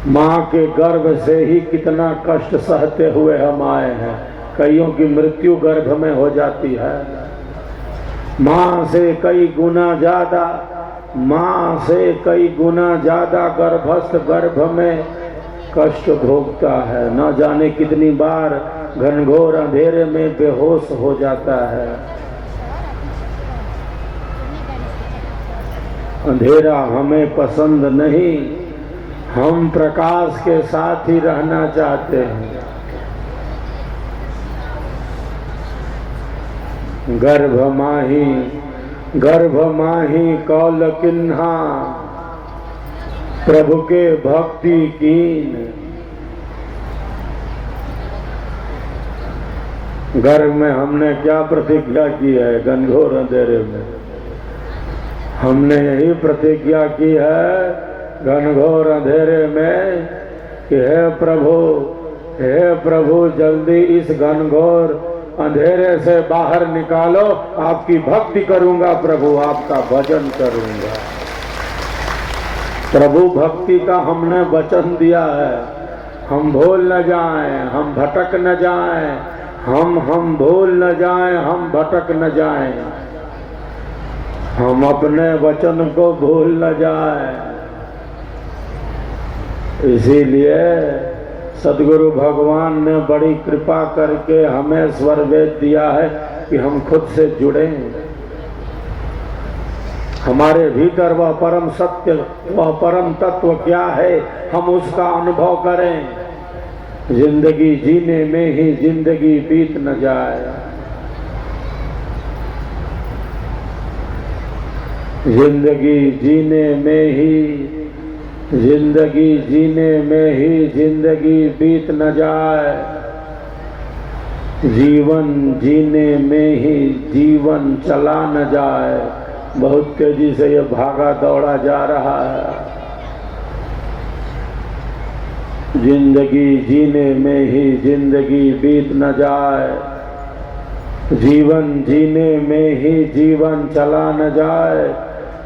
माँ के गर्भ से ही कितना कष्ट सहते हुए हम आए हैं। कईयों की मृत्यु गर्भ में हो जाती है। माँ से कई गुना ज्यादा गर्भस्थ गर्भ में कष्ट भोगता है। न जाने कितनी बार घनघोर अंधेरे में बेहोश हो जाता है। अंधेरा हमें पसंद नहीं, हम प्रकाश के साथ ही रहना चाहते हैं। गर्भ माही कौल किन्हा, प्रभु के भक्ति कीन। गर्भ में हमने क्या प्रतिज्ञा की है? घनघोर अंधेरे में हमने यही प्रतिज्ञा की है, घनघोर अंधेरे में, कि हे प्रभु जल्दी इस घनघोर अंधेरे से बाहर निकालो, आपकी भक्ति करूंगा प्रभु, आपका भजन करूंगा। प्रभु भक्ति का हमने वचन दिया है। हम भूल न जाएं, हम भटक न जाएं, हम भूल न जाएं, हम भटक न जाएं, हम अपने वचन को भूल न जाएं। इसीलिए सदगुरु भगवान ने बड़ी कृपा करके हमें स्वर वेद दिया है कि हम खुद से जुड़े, हमारे भीतर वह परम सत्य, वह परम तत्व क्या है, हम उसका अनुभव करें। जिंदगी जीने में ही जिंदगी बीत न जाए, जिंदगी जीने में ही जिंदगी बीत न जाए, जीवन जीने में ही जीवन चला न जाए। बहुत तेजी से ये भागा दौड़ा जा रहा है। जिंदगी जीने में ही जिंदगी बीत न जाए, जीवन जीने में ही जीवन चला न जाए,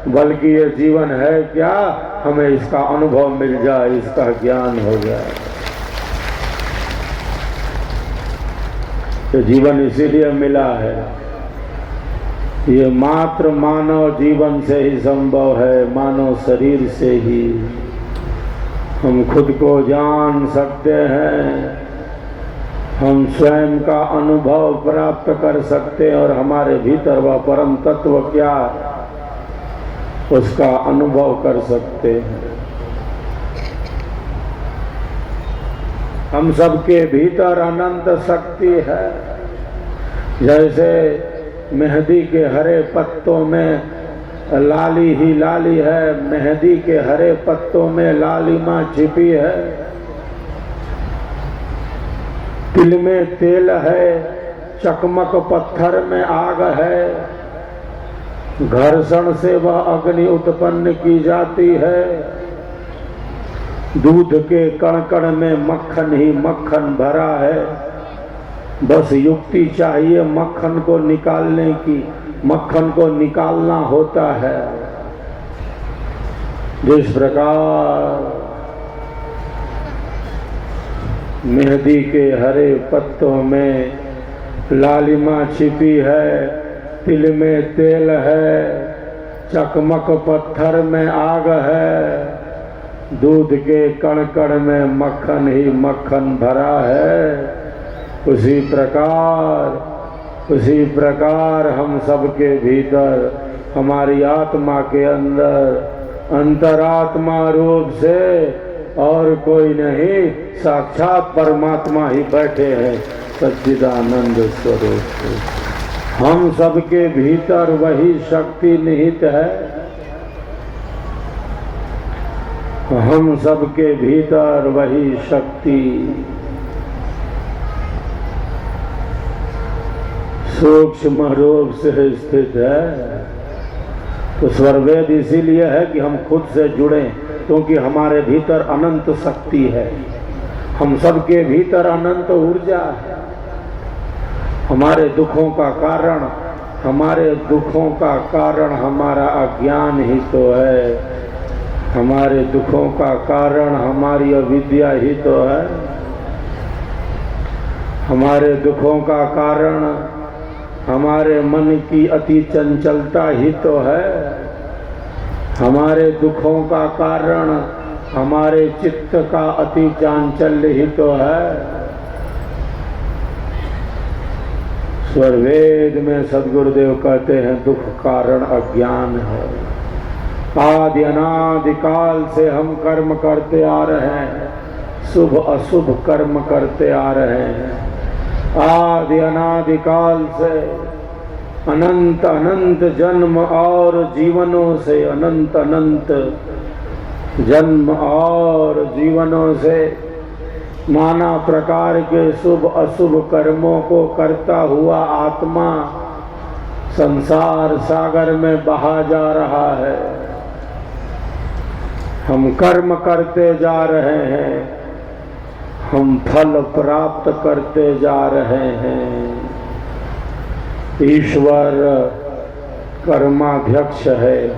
बल्कि ये जीवन है क्या, हमें इसका अनुभव मिल जाए, इसका ज्ञान हो जाए। तो जीवन इसीलिए मिला है, ये मात्र मानव जीवन से ही संभव है, मानव शरीर से ही हम खुद को जान सकते हैं, हम स्वयं का अनुभव प्राप्त कर सकते हैं और हमारे भीतर वह परम तत्व क्या, उसका अनुभव कर सकते हैं। हम सबके भीतर अनंत शक्ति है। जैसे मेहंदी के हरे पत्तों में लाली ही लाली है, मेहंदी के हरे पत्तों में लालिमा छिपी है। तिल में तेल है, चकमक पत्थर में आग है, घर्षण से वह अग्नि उत्पन्न की जाती है। दूध के कण कण में मक्खन ही मक्खन भरा है। बस युक्ति चाहिए मक्खन को निकालने की, मक्खन को निकालना होता है। जिस प्रकार मेहंदी के हरे पत्तों में लालिमा छिपी है, तिल में तेल है, चकमक पत्थर में आग है, दूध के कण कण में मक्खन ही मक्खन भरा है, उसी प्रकार हम सबके भीतर, हमारी आत्मा के अंदर अंतरात्मा रूप से और कोई नहीं, साक्षात परमात्मा ही बैठे हैं सच्चिदानंद स्वरूप। हम सबके भीतर वही शक्ति निहित है, हम सबके भीतर वही शक्ति सूक्ष्म रूप से स्थित है। तो स्वरवेद इसीलिए है कि हम खुद से जुड़ें, क्योंकि हमारे भीतर अनंत शक्ति है, हम सबके भीतर अनंत ऊर्जा है। हमारे दुखों का कारण हमारा अज्ञान ही तो है, हमारे दुखों का कारण हमारी अविद्या ही तो है, हमारे दुखों का कारण हमारे मन की अति चंचलता ही तो है, हमारे दुखों का कारण हमारे चित्त का अति चांचल्य ही तो है। स्वरवेद में सद्गुरुदेव कहते हैं दुख कारण अज्ञान है। आदि अनादि काल से हम कर्म करते आ रहे हैं, शुभ अशुभ कर्म करते आ रहे हैं। आदि अनादि काल से अनंत अनंत जन्म और जीवनों से, अनंत अनंत जन्म और जीवनों से नाना प्रकार के शुभ अशुभ कर्मों को करता हुआ आत्मा संसार सागर में बहा जा रहा है। हम कर्म करते जा रहे हैं, हम फल प्राप्त करते जा रहे हैं। ईश्वर कर्माध्यक्ष है,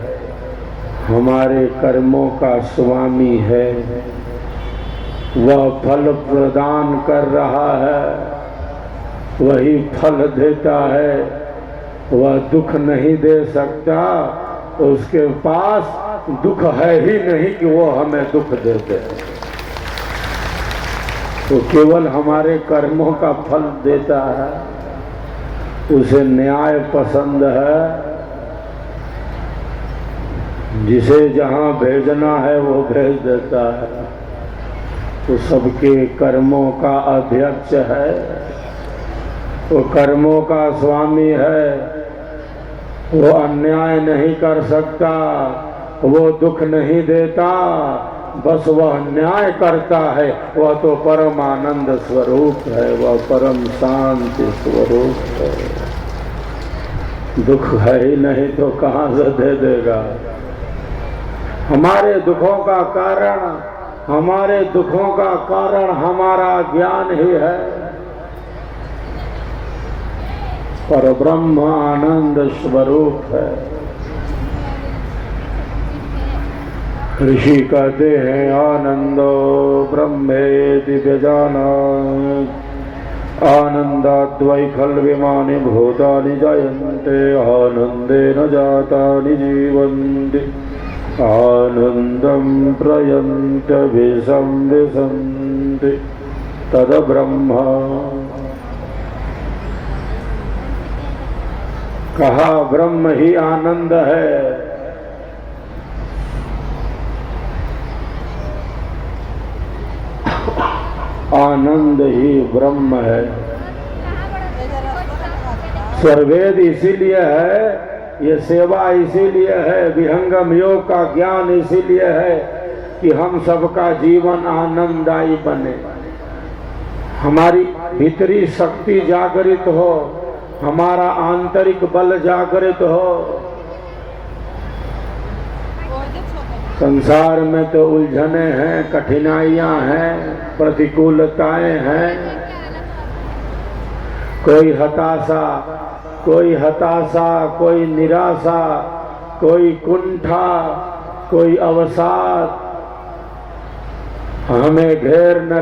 हमारे कर्मों का स्वामी है, वह फल प्रदान कर रहा है, वही फल देता है, वह दुख नहीं दे सकता। उसके पास दुख है ही नहीं कि वो हमें दुख दे दे, तो केवल हमारे कर्मों का फल देता है। उसे न्याय पसंद है, जिसे जहाँ भेजना है वो भेज देता है। तो सबके कर्मों का अध्यक्ष है, वो कर्मों का स्वामी है, वो अन्याय नहीं कर सकता, वो दुख नहीं देता, बस वह न्याय करता है। वह तो परम आनंद स्वरूप है, वह परम शांति स्वरूप है। दुख है ही नहीं तो कहाँ से दे देगा। हमारे दुखों का कारण हमारा ज्ञान ही है। पर ब्रह्म आनंद स्वरूप है। ऋषि कहते हैं आनंदो ब्रह्मेति व्यजानात्, आनंदाद्वै खल्विमानि भूतानि जायन्ते, आनंदेन जातानि जीवन्ति, आनंदं प्रयन्त्यभिसंविशन्ति तद ब्रह्म। कहा ब्रह्म ही आनंद है। आनंद ही ब्रह्म है। स्वरवेद इसीलिए है, ये सेवा इसीलिए है, विहंगम योग का ज्ञान इसीलिए है कि हम सबका जीवन आनंददायी बने, हमारी भीतरी शक्ति जागृत हो, हमारा आंतरिक बल जागृत हो। संसार में तो उलझने हैं, कठिनाइयां हैं, प्रतिकूलताएं हैं, कोई हताशा, कोई निराशा, कोई कुंठा, कोई अवसाद हमें घेर न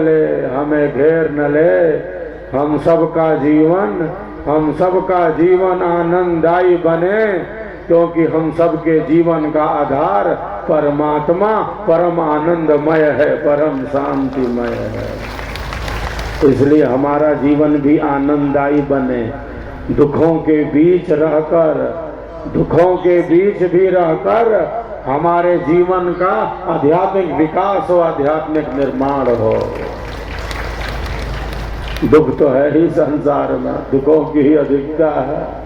ले। हम सबका जीवन आनंददायी बने, क्योंकि हम सबके जीवन का आधार परमात्मा परम आनंदमय है, परम शांतिमय है। इसलिए हमारा जीवन भी आनंददायी बने। दुखों के बीच भी रहकर हमारे जीवन का आध्यात्मिक विकास हो, आध्यात्मिक निर्माण हो। दुख तो है ही संसार में, दुखों की ही अधिकता है।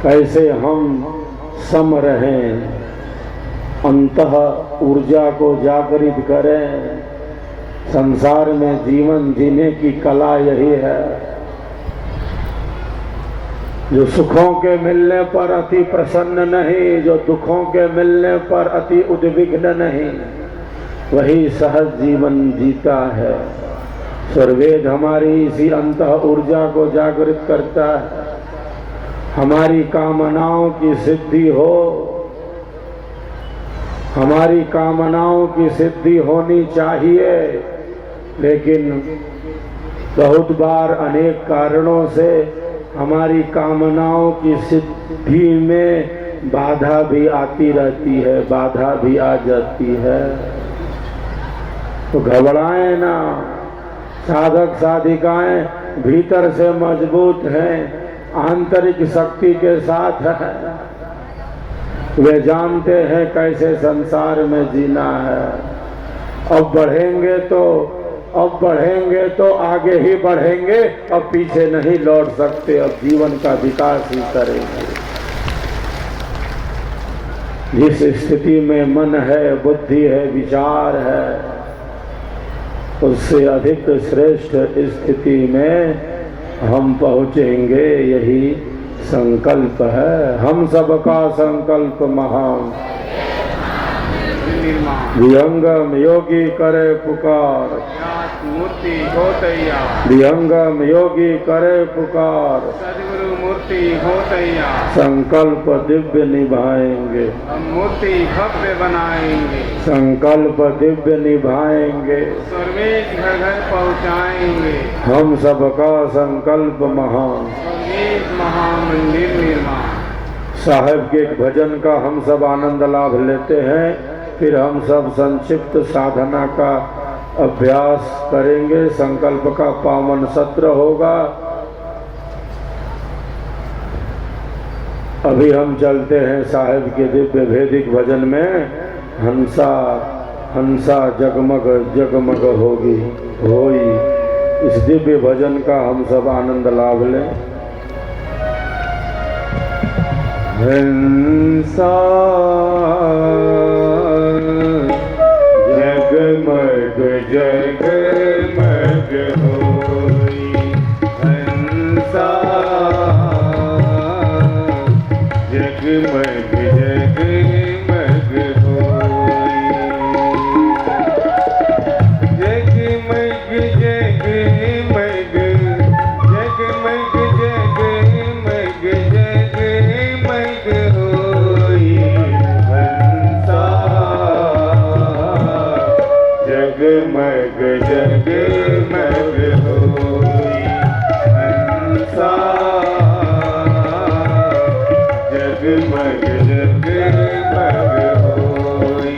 कैसे हम सम रहें, अंतः ऊर्जा को जागृत करें। संसार में जीवन जीने की कला यही है। जो सुखों के मिलने पर अति प्रसन्न नहीं, जो दुखों के मिलने पर अति उद्विग्न नहीं, वही सहज जीवन जीता है। सर्वेद हमारी इसी अंतः ऊर्जा को जागृत करता है। हमारी कामनाओं की सिद्धि हो, हमारी कामनाओं की सिद्धि होनी चाहिए, लेकिन बहुत बार अनेक कारणों से हमारी कामनाओं की सिद्धि में बाधा भी आती रहती है, बाधा भी आ जाती है। तो घबराएं ना। साधक साधिकाएं भीतर से मजबूत हैं, आंतरिक शक्ति के साथ है। वे जानते हैं कैसे संसार में जीना है। अब बढ़ेंगे तो आगे ही बढ़ेंगे, अब पीछे नहीं लौट सकते। अब जीवन का विकास ही करेंगे। जिस स्थिति में मन है, बुद्धि है, विचार है, उससे अधिक श्रेष्ठ स्थिति में हम पहुंचेंगे, यही संकल्प है। हम सबका संकल्प महान, विहंगम योगी करे पुकार, मूर्ति हो तैयार। विहंगम योगी करे पुकार, सदगुरु मूर्ति हो तैयार। संकल्प दिव्य निभाएंगे, हम मूर्ति भव्य बनाएंगे। संकल्प दिव्य निभाएंगे, सर्वेश घर घर पहुँचाएंगे। हम सबका संकल्प महान। सर्वेश महामंदिर निर्माण। साहेब के एक भजन का हम सब आनंद लाभ लेते हैं, फिर हम सब संक्षिप्त साधना का अभ्यास करेंगे। संकल्प का पावन सत्र होगा। अभी हम चलते हैं साहेब के दिव्य भेदिक भजन में। हंसा हंसा जगमग जगमग होगी होई। इस दिव्य भजन का हम सब आनंद लाभ लें। हंसा जगमग जगमग होई, हंसा जगमग जगमग होई, जगमग जगमग जगमग जगमग जगमग होई, हंसा जगमग जगमग होई, हंसा जगमग जगमग होई।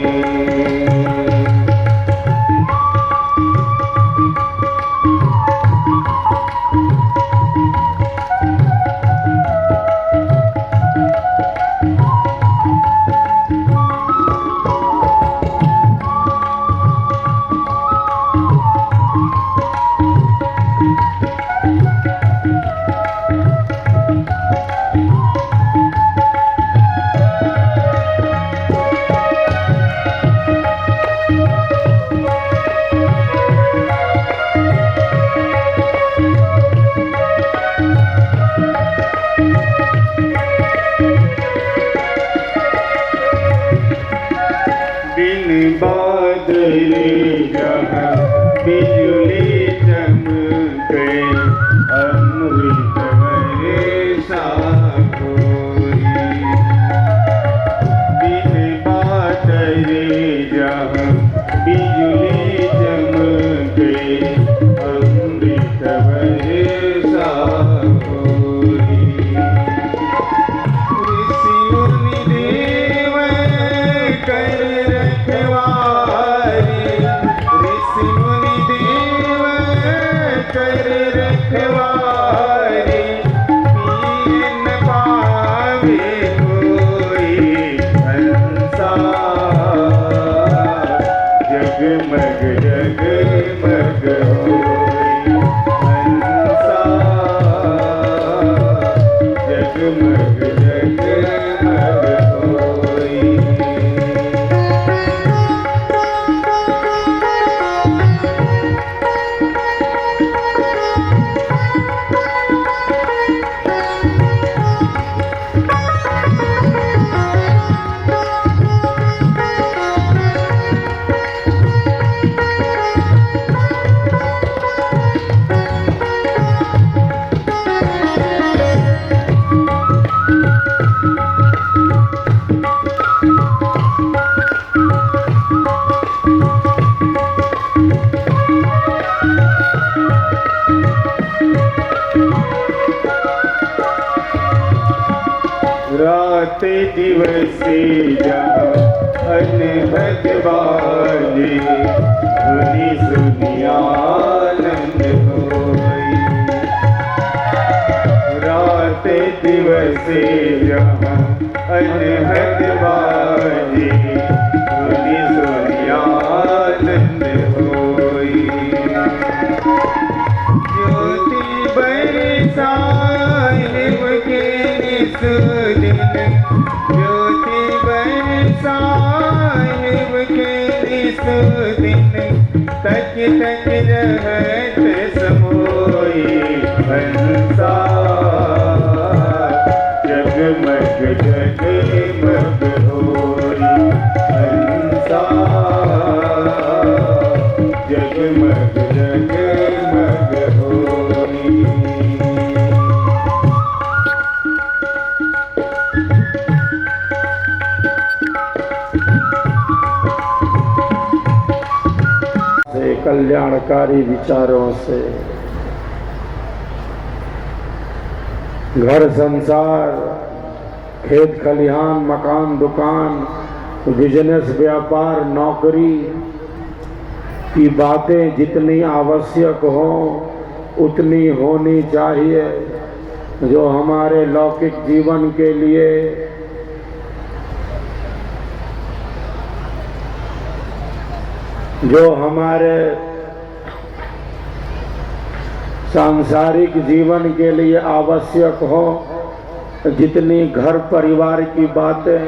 कर रखवारी पी न पावे कोई संसार जगमग जगमग होई संसार जगमग जगमग होई। रात दिवसी जहाँ अनहद वाली सुनी सुनी आनंद होई। रात दिवसी जहाँ अनहद वाली सुनी सुनी आनंद होई। ज्योति बरसाए के इस दिन ज्योति बरसाए के इस दिन तक तक रहत समोई संसार जगमग जगमग होई संसार जगमग जगमग होई। कल्याणकारी विचारों से घर संसार खेत खलिहान मकान दुकान बिजनेस व्यापार नौकरी की बातें जितनी आवश्यक हो उतनी होनी चाहिए, जो हमारे लौकिक जीवन के लिए जो हमारे सांसारिक जीवन के लिए आवश्यक हो, जितनी घर परिवार की बातें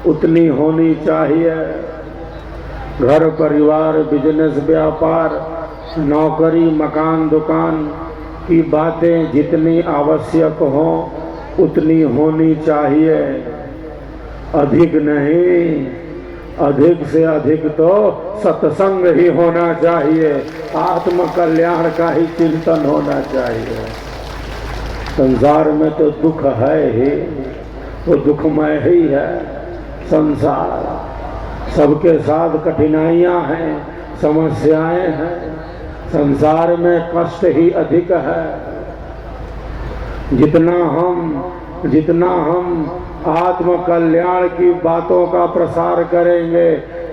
उतनी होनी चाहिए। घर परिवार बिजनेस व्यापार नौकरी मकान दुकान की बातें जितनी आवश्यक हो उतनी होनी चाहिए, अधिक नहीं। अधिक से अधिक तो सत्संग ही होना चाहिए, आत्म कल्याण का ही चिंतन होना चाहिए। संसार में तो दुख है ही, वो दुखमय ही है संसार। सबके साथ कठिनाइयां हैं, समस्याएं हैं, संसार में कष्ट ही अधिक है। जितना हम आत्म कल्याण की बातों का प्रसार करेंगे,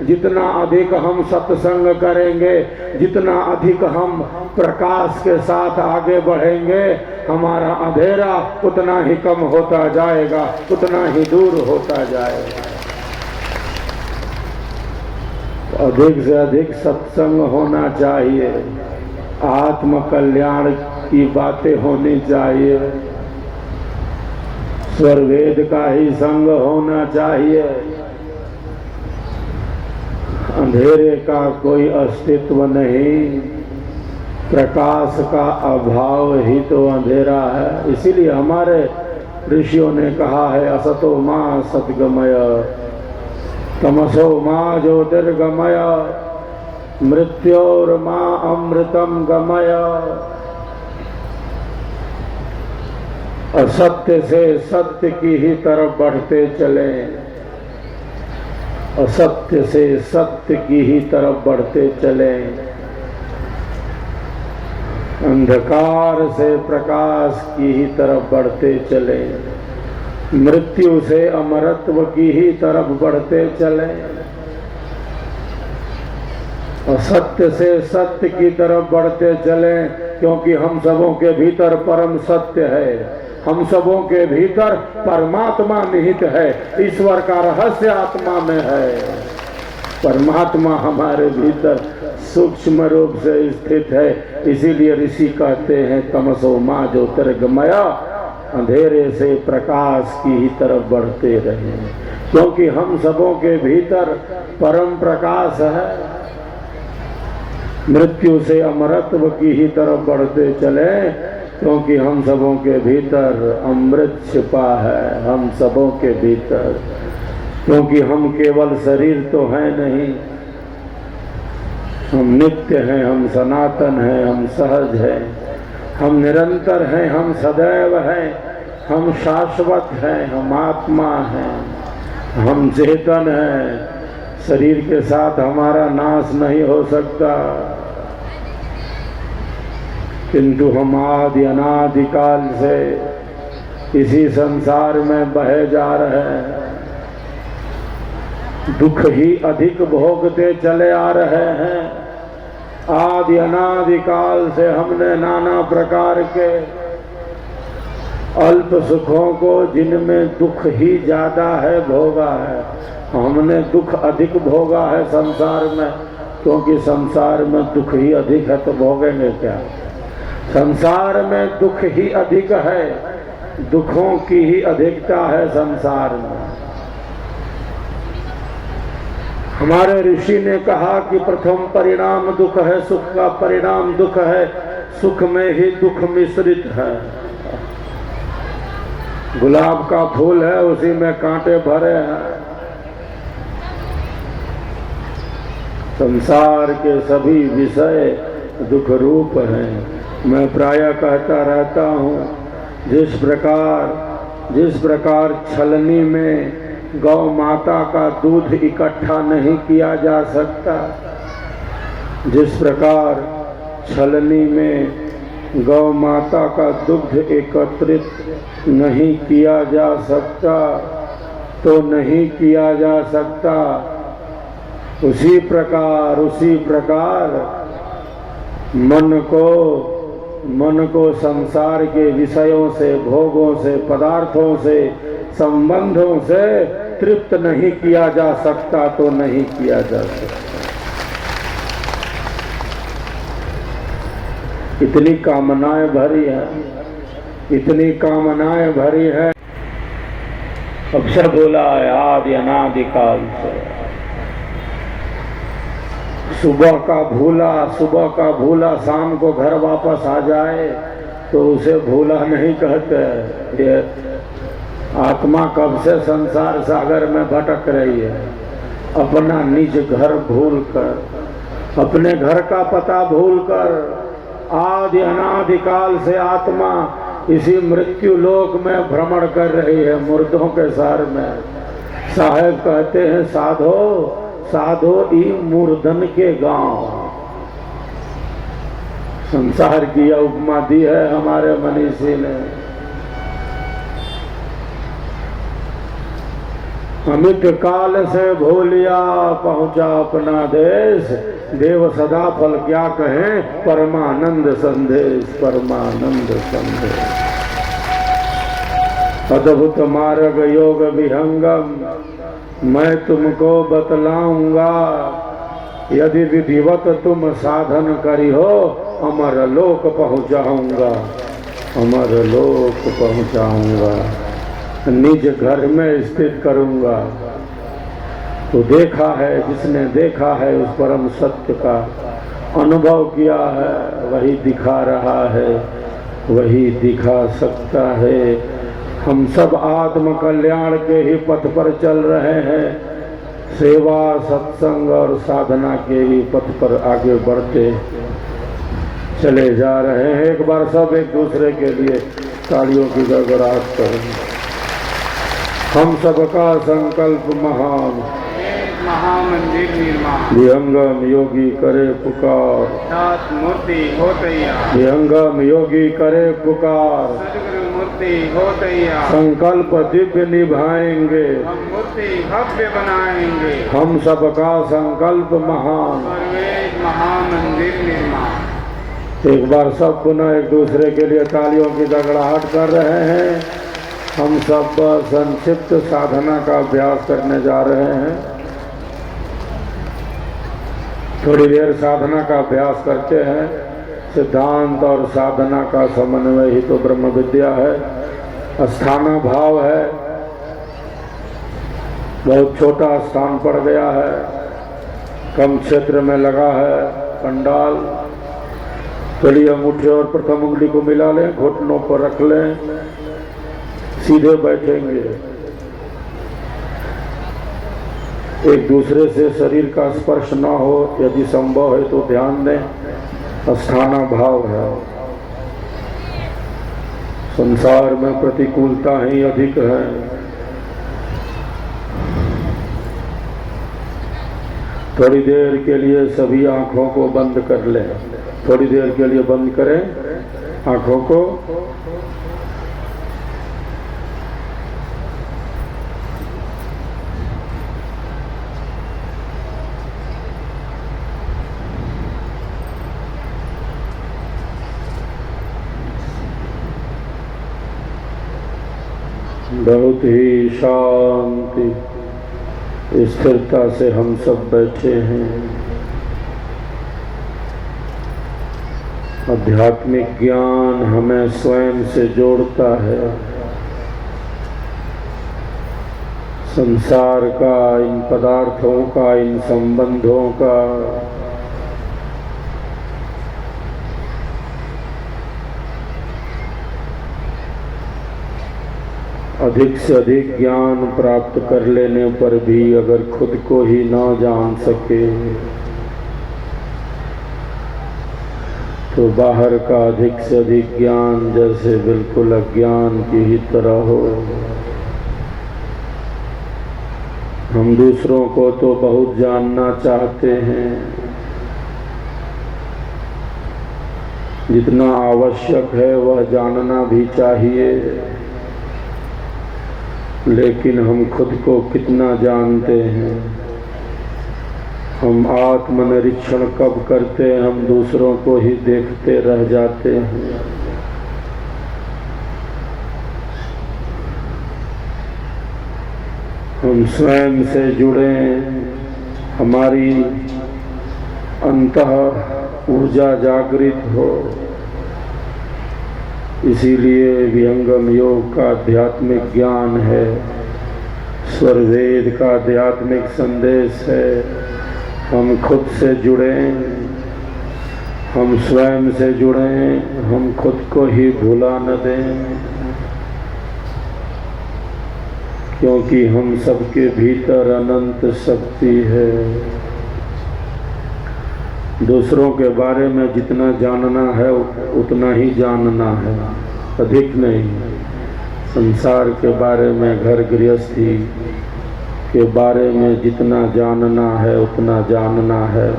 जितना अधिक हम सत्संग करेंगे, जितना अधिक हम प्रकाश के साथ आगे बढ़ेंगे, हमारा अंधेरा उतना ही कम होता जाएगा, उतना ही दूर होता जाएगा। अधिक से अधिक सत्संग होना चाहिए, आत्म कल्याण की बातें होनी चाहिए, स्वर वेद का ही संग होना चाहिए। अंधेरे का कोई अस्तित्व नहीं, प्रकाश का अभाव ही तो अंधेरा है। इसीलिए हमारे ऋषियों ने कहा है, असतो मां सद्गमय तमसो मां ज्योतिर्गमय मृत्योर मां अमृतम गमय। असत्य से सत्य की ही तरफ बढ़ते चले, असत्य से सत्य की ही तरफ बढ़ते चले, अंधकार से प्रकाश की ही तरफ बढ़ते चले, मृत्यु से अमरत्व की ही तरफ बढ़ते चले, असत्य से सत्य की तरफ बढ़ते चले, क्योंकि हम सबों के भीतर परम सत्य है, हम सबों के भीतर परमात्मा निहित है, ईश्वर का रहस्य आत्मा में है। परमात्मा हमारे भीतर सूक्ष्म रूप से स्थित है। इसीलिए ऋषि कहते हैं तमसो माँ ज्योतिर्गमया, अंधेरे से प्रकाश की ही तरफ बढ़ते रहे, क्योंकि हम सबों के भीतर परम प्रकाश है। मृत्यु से अमरत्व की ही तरफ बढ़ते चले, क्योंकि हम सबों के भीतर अमृत छिपा है, हम सबों के भीतर। क्योंकि हम केवल शरीर तो हैं नहीं, हम नित्य हैं, हम सनातन हैं, हम सहज हैं, हम निरंतर हैं, हम सदैव हैं, हम शाश्वत हैं, हम आत्मा हैं, हम चेतन हैं। शरीर के साथ हमारा नाश नहीं हो सकता, किंतु हम आदि अनादि काल से इसी संसार में बहे जा रहे हैं, दुख ही अधिक भोगते चले आ रहे हैं। आदि अनादि काल से हमने नाना प्रकार के अल्प सुखों को, जिनमें दुख ही ज्यादा है, भोगा है। हमने दुख अधिक भोगा है संसार में, क्योंकि संसार में दुख ही अधिक है, तो भोगेंगे क्या। संसार में दुख ही अधिक है, दुखों की ही अधिकता है संसार में। हमारे ऋषि ने कहा कि प्रथम परिणाम दुख है, सुख का परिणाम दुख है, सुख में ही दुख मिश्रित है। गुलाब का फूल है, उसी में कांटे भरे हैं। संसार के सभी विषय दुख रूप हैं। मैं प्रायः कहता रहता हूँ, जिस प्रकार छलनी में गौ माता का दूध इकट्ठा नहीं किया जा सकता, जिस प्रकार छलनी में गौ माता का दुग्ध एकत्रित नहीं किया जा सकता, तो नहीं किया जा सकता, उसी प्रकार मन को संसार के विषयों से, भोगों से, पदार्थों से, संबंधों से तृप्त नहीं किया जा सकता, तो नहीं किया जा सकता। इतनी कामनाएं भरी है, इतनी कामनाएं भरी है। अक्षर बोला है आदि अनादि काल से। सुबह का भूला शाम को घर वापस आ जाए तो उसे भूला नहीं कहते। ये आत्मा कब से संसार सागर में भटक रही है, अपना निज घर भूलकर, अपने घर का पता भूलकर। आदि अनादि काल से आत्मा इसी मृत्यु लोक में भ्रमण कर रही है, मुर्दों के सार में। साहेब कहते हैं साधो ई मूर्धन के गांव। संसार की यह उपमा दी है हमारे मनीषी ने। अमित काल से भूलिया पहुंचा अपना देश, देव सदा फल क्या कहें, परमानंद संदेश, परमानंद संदेश। अद्भुत मार्ग योग विहंगम मैं तुमको बतलाऊंगा, यदि विधिवत तुम साधन करी हो, अमर लोक पहुंचाऊंगा, अमर लोक पहुंचाऊंगा, निज घर में स्थित करूंगा। तो देखा है, जिसने देखा है उस परम सत्य का अनुभव किया है, वही दिखा रहा है, वही दिखा सकता है। हम सब आत्म कल्याण के ही पथ पर चल रहे हैं, सेवा सत्संग और साधना के ही पथ पर आगे बढ़ते चले जा रहे हैं। एक बार सब एक दूसरे के लिए तालियों की गड़गड़ाहट करें। हम सबका संकल्प महान, महामंदिर निर्माण। विहंगम योगी करे पुकार, सात मूर्ति हो तैयार। विहंगम योगी करे पुकार, सदगुरु मूर्ति हो तैयार। संकल्प दिव्य निभाएंगे, हम मूर्ति भव्य बनाएंगे। हम सबका संकल्प महान, सर्वेश महामंदिर निर्माण। एक बार सब पुनः एक दूसरे के लिए तालियों की गड़गड़ाहट कर रहे हैं। हम सब संक्षिप्त साधना का अभ्यास करने जा रहे हैं। थोड़ी देर साधना का अभ्यास करते हैं। सिद्धांत और साधना का समन्वय ही तो ब्रह्म विद्या है। अस्थाना भाव है, बहुत छोटा स्थान पड़ गया है, कम क्षेत्र में लगा है पंडाल। चलिए अंगूठे और प्रथम उंगली को मिला लें, घुटनों पर रख लें, सीधे बैठेंगे। एक दूसरे से शरीर का स्पर्श न हो, यदि संभव है तो ध्यान दें। अस्थाना भाव है। संसार में प्रतिकूलता ही अधिक है। थोड़ी देर के लिए सभी आंखों को बंद कर लें। थोड़ी देर के लिए बंद करें आंखों को। बहुत ही शांति स्थिरता से हम सब बैठे हैं। आध्यात्मिक ज्ञान हमें स्वयं से जोड़ता है। संसार का, इन पदार्थों का, इन संबंधों का अधिक से अधिक ज्ञान प्राप्त कर लेने पर भी अगर खुद को ही ना जान सके तो बाहर का अधिक से अधिक ज्ञान जैसे बिल्कुल अज्ञान की ही तरह हो। हम दूसरों को तो बहुत जानना चाहते हैं, जितना आवश्यक है वह जानना भी चाहिए, लेकिन हम खुद को कितना जानते हैं? हम आत्मनिरीक्षण कब करते हैं? हम दूसरों को ही देखते रह जाते हैं। हम स्वयं से जुड़े, हमारी अंतः ऊर्जा जागृत हो। इसीलिए विहंगम योग का आध्यात्मिक ज्ञान है, स्वरवेद का आध्यात्मिक संदेश है। हम खुद से जुड़ें, हम स्वयं से जुड़ें, हम खुद को ही भुला न दें, क्योंकि हम सबके भीतर अनंत शक्ति है। दूसरों के बारे में जितना जानना है उतना ही जानना है, अधिक नहीं। संसार के बारे में, घर गृहस्थी के बारे में जितना जानना है उतना जानना है,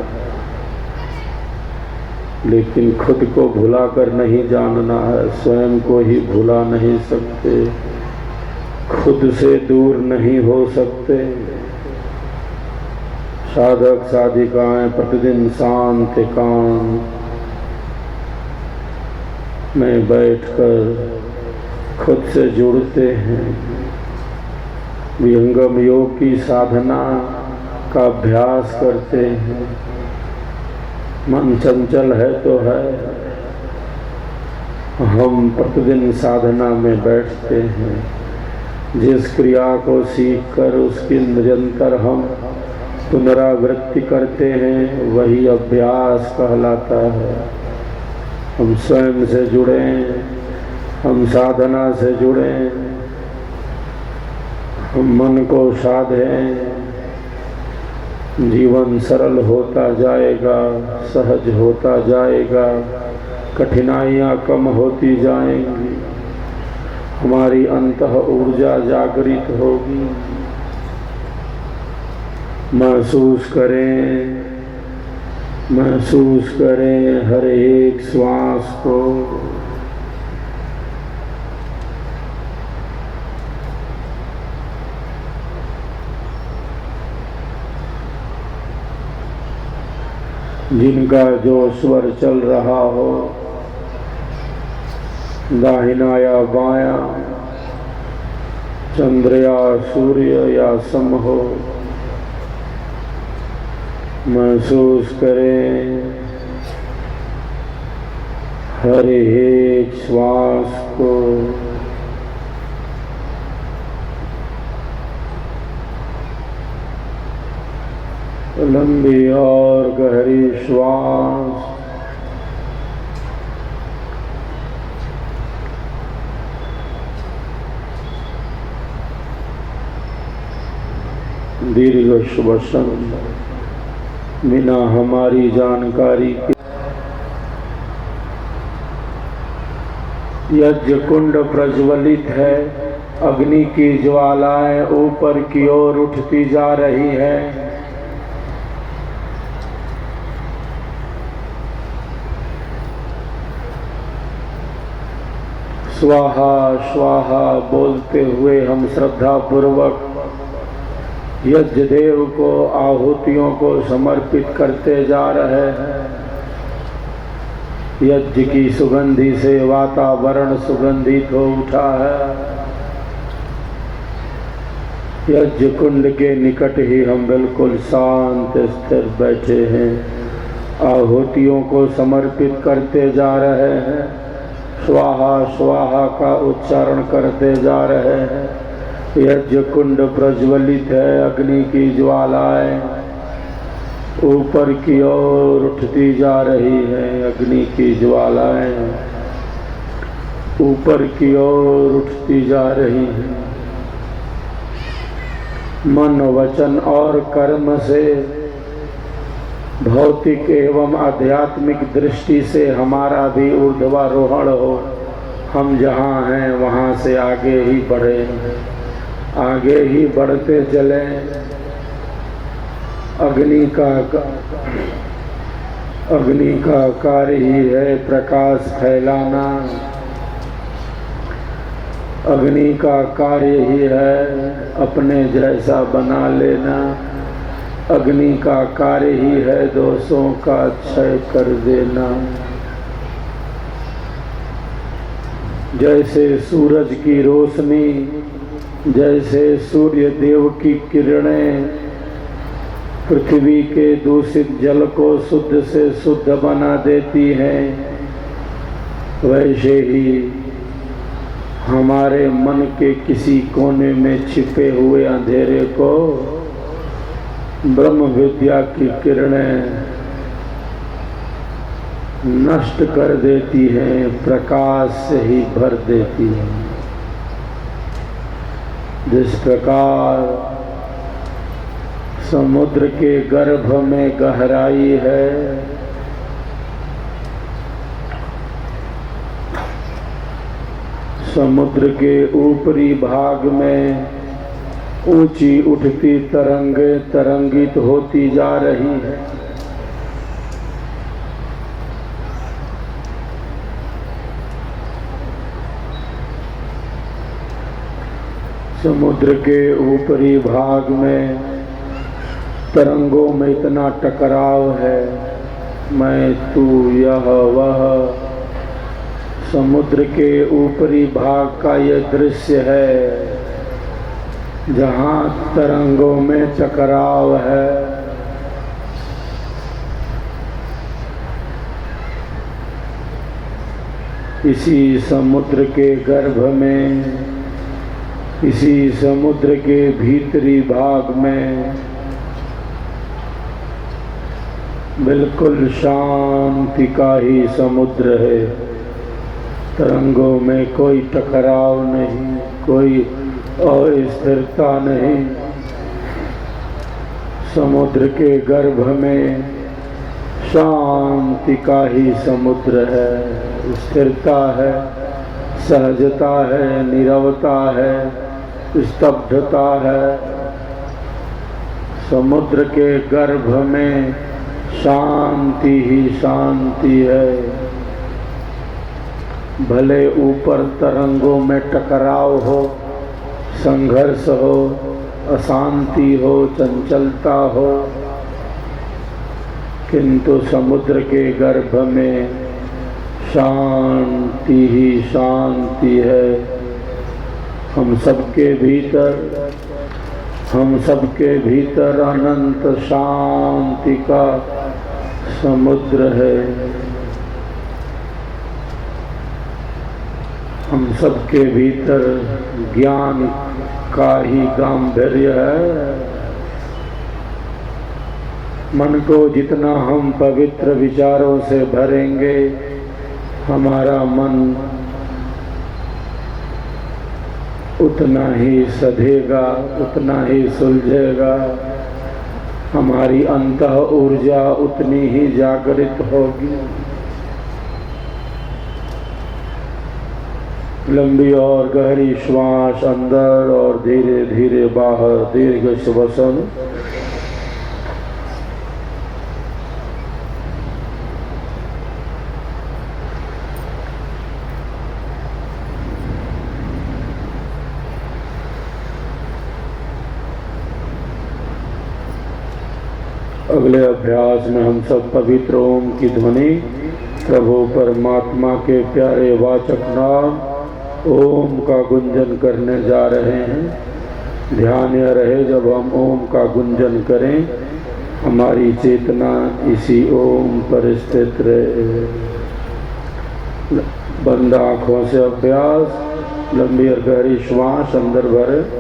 लेकिन खुद को भुला कर नहीं जानना है। स्वयं को ही भुला नहीं सकते, खुद से दूर नहीं हो सकते। साधक साधिकाएं प्रतिदिन शांत एकांत में बैठकर खुद से जुड़ते हैं। विहंगम योग की साधना का अभ्यास करते हैं। मन चंचल है तो है, हम प्रतिदिन साधना में बैठते हैं। जिस क्रिया को सीखकर उसकी निरंतर हम पुनरावृत्ति करते हैं वही अभ्यास कहलाता है। हम स्वयं से जुड़ें, हम साधना से जुड़ें, हम मन को साधें, जीवन सरल होता जाएगा, सहज होता जाएगा, कठिनाइयाँ कम होती जाएंगी, हमारी अंतः ऊर्जा जागृत होगी। महसूस करें हर एक श्वास को। जिनका जो स्वर चल रहा हो, दाहिना या बायां, चंद्र या सूर्य या सम हो, महसूस करें हर एक श्वास को। लंबी और गहरी श्वास, दीर्घ श्वसन बिना हमारी जानकारी के। यज्ञ कुंड प्रज्वलित है, अग्नि की ज्वालाएं ऊपर की ओर उठती जा रही है। स्वाहा स्वाहा बोलते हुए हम श्रद्धा पूर्वक यज्ञ देव को आहुतियों को समर्पित करते जा रहे हैं। यज्ञ की सुगंधि से वातावरण सुगंधित हो उठा है। यज्ञ कुंड के निकट ही हम बिल्कुल शांत स्थिर बैठे हैं, आहुतियों को समर्पित करते जा रहे हैं। स्वाहा स्वाहा का उच्चारण करते जा रहे हैं। यज्ञ कुंड प्रज्वलित है, अग्नि की ज्वालाएं ऊपर की ओर उठती जा रही है। अग्नि की ज्वालाएं ऊपर की ओर उठती जा रही हैं। मन वचन और कर्म से भौतिक एवं आध्यात्मिक दृष्टि से हमारा भी ऊर्ध्वारोहण हो। हम जहाँ हैं वहाँ से आगे ही बढ़े, आगे ही बढ़ते चलें। अग्नि का कार्य ही है प्रकाश फैलाना। अग्नि का कार्य ही है अपने जैसा बना लेना। अग्नि का कार्य ही है दोषों का क्षय कर देना। जैसे सूरज की रोशनी, जैसे सूर्य देव की किरणें पृथ्वी के दूषित जल को शुद्ध से शुद्ध बना देती हैं, वैसे ही हमारे मन के किसी कोने में छिपे हुए अंधेरे को ब्रह्म विद्या की किरणें नष्ट कर देती हैं, प्रकाश से ही भर देती हैं। जिस प्रकार समुद्र के गर्भ में गहराई है, समुद्र के ऊपरी भाग में ऊंची उठती तरंगे तरंगित होती जा रही है। समुद्र के ऊपरी भाग में तरंगों में इतना टकराव है, मैं तू यह वह। समुद्र के ऊपरी भाग का यह दृश्य है जहाँ तरंगों में टकराव है। इसी समुद्र के गर्भ में, इसी समुद्र के भीतरी भाग में बिल्कुल शांति का ही समुद्र है। तरंगों में कोई टकराव नहीं, कोई अस्थिरता नहीं। समुद्र के गर्भ में शांति का ही समुद्र है। स्थिरता है, सहजता है, नीरवता है, स्तब्धता है। समुद्र के गर्भ में शांति ही शांति है। भले ऊपर तरंगों में टकराव हो, संघर्ष हो, अशांति हो, चंचलता हो, किंतु समुद्र के गर्भ में शांति ही शांति है। हम सबके भीतर अनंत शांति का समुद्र है। हम सबके भीतर ज्ञान का ही गांभीर्य है। मन को जितना हम पवित्र विचारों से भरेंगे, हमारा मन उतना ही सधेगा, उतना ही सुलझेगा। हमारी अंतः ऊर्जा उतनी ही जागृत होगी। लंबी और गहरी श्वास अंदर और धीरे धीरे बाहर, दीर्घ श्वसन। अगले अभ्यास में हम सब पवित्र ओम की ध्वनि प्रभु परमात्मा के प्यारे वाचक नाम ओम का गुंजन करने जा रहे हैं। ध्यान यह रहे, जब हम ओम का गुंजन करें, हमारी चेतना इसी ओम पर स्थित रहे। बंद आँखों से अभ्यास। लंबी और गहरी श्वास अंदर भरे।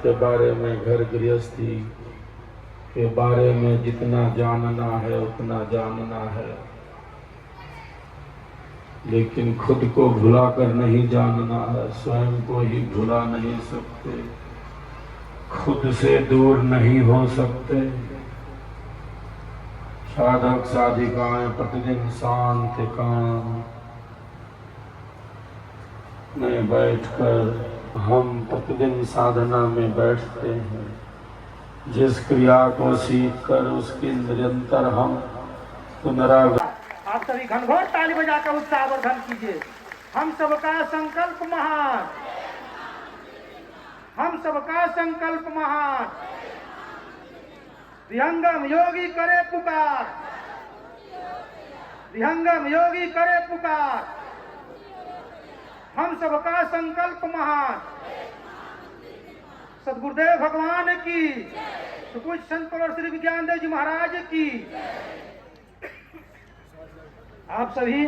के बारे में, घर गृहस्थी के बारे में जितना जानना है उतना जानना है, लेकिन खुद को भुला कर नहीं जानना है। स्वयं को ही भुला नहीं सकते, खुद से दूर नहीं हो सकते। साधक साधिकाएं प्रतिदिन शांत काम में बैठकर, हम प्रतिदिन साधना में बैठते हैं। जिस क्रिया को सीख कर उसकी निरंतर हम पुनरावृत्ति। आप सभी घनघोर ताली बजाकर उत्साहवर्धन कीजिए। हम सबका संकल्प महान, हम सबका संकल्प महान। विहंगम योगी करे पुकार, विहंगम योगी करे पुकार। हम सबका संकल्प महान, सदगुरुदेव भगवान की, सुकुच संत और श्री विज्ञान देव जी महाराज की। आप सभी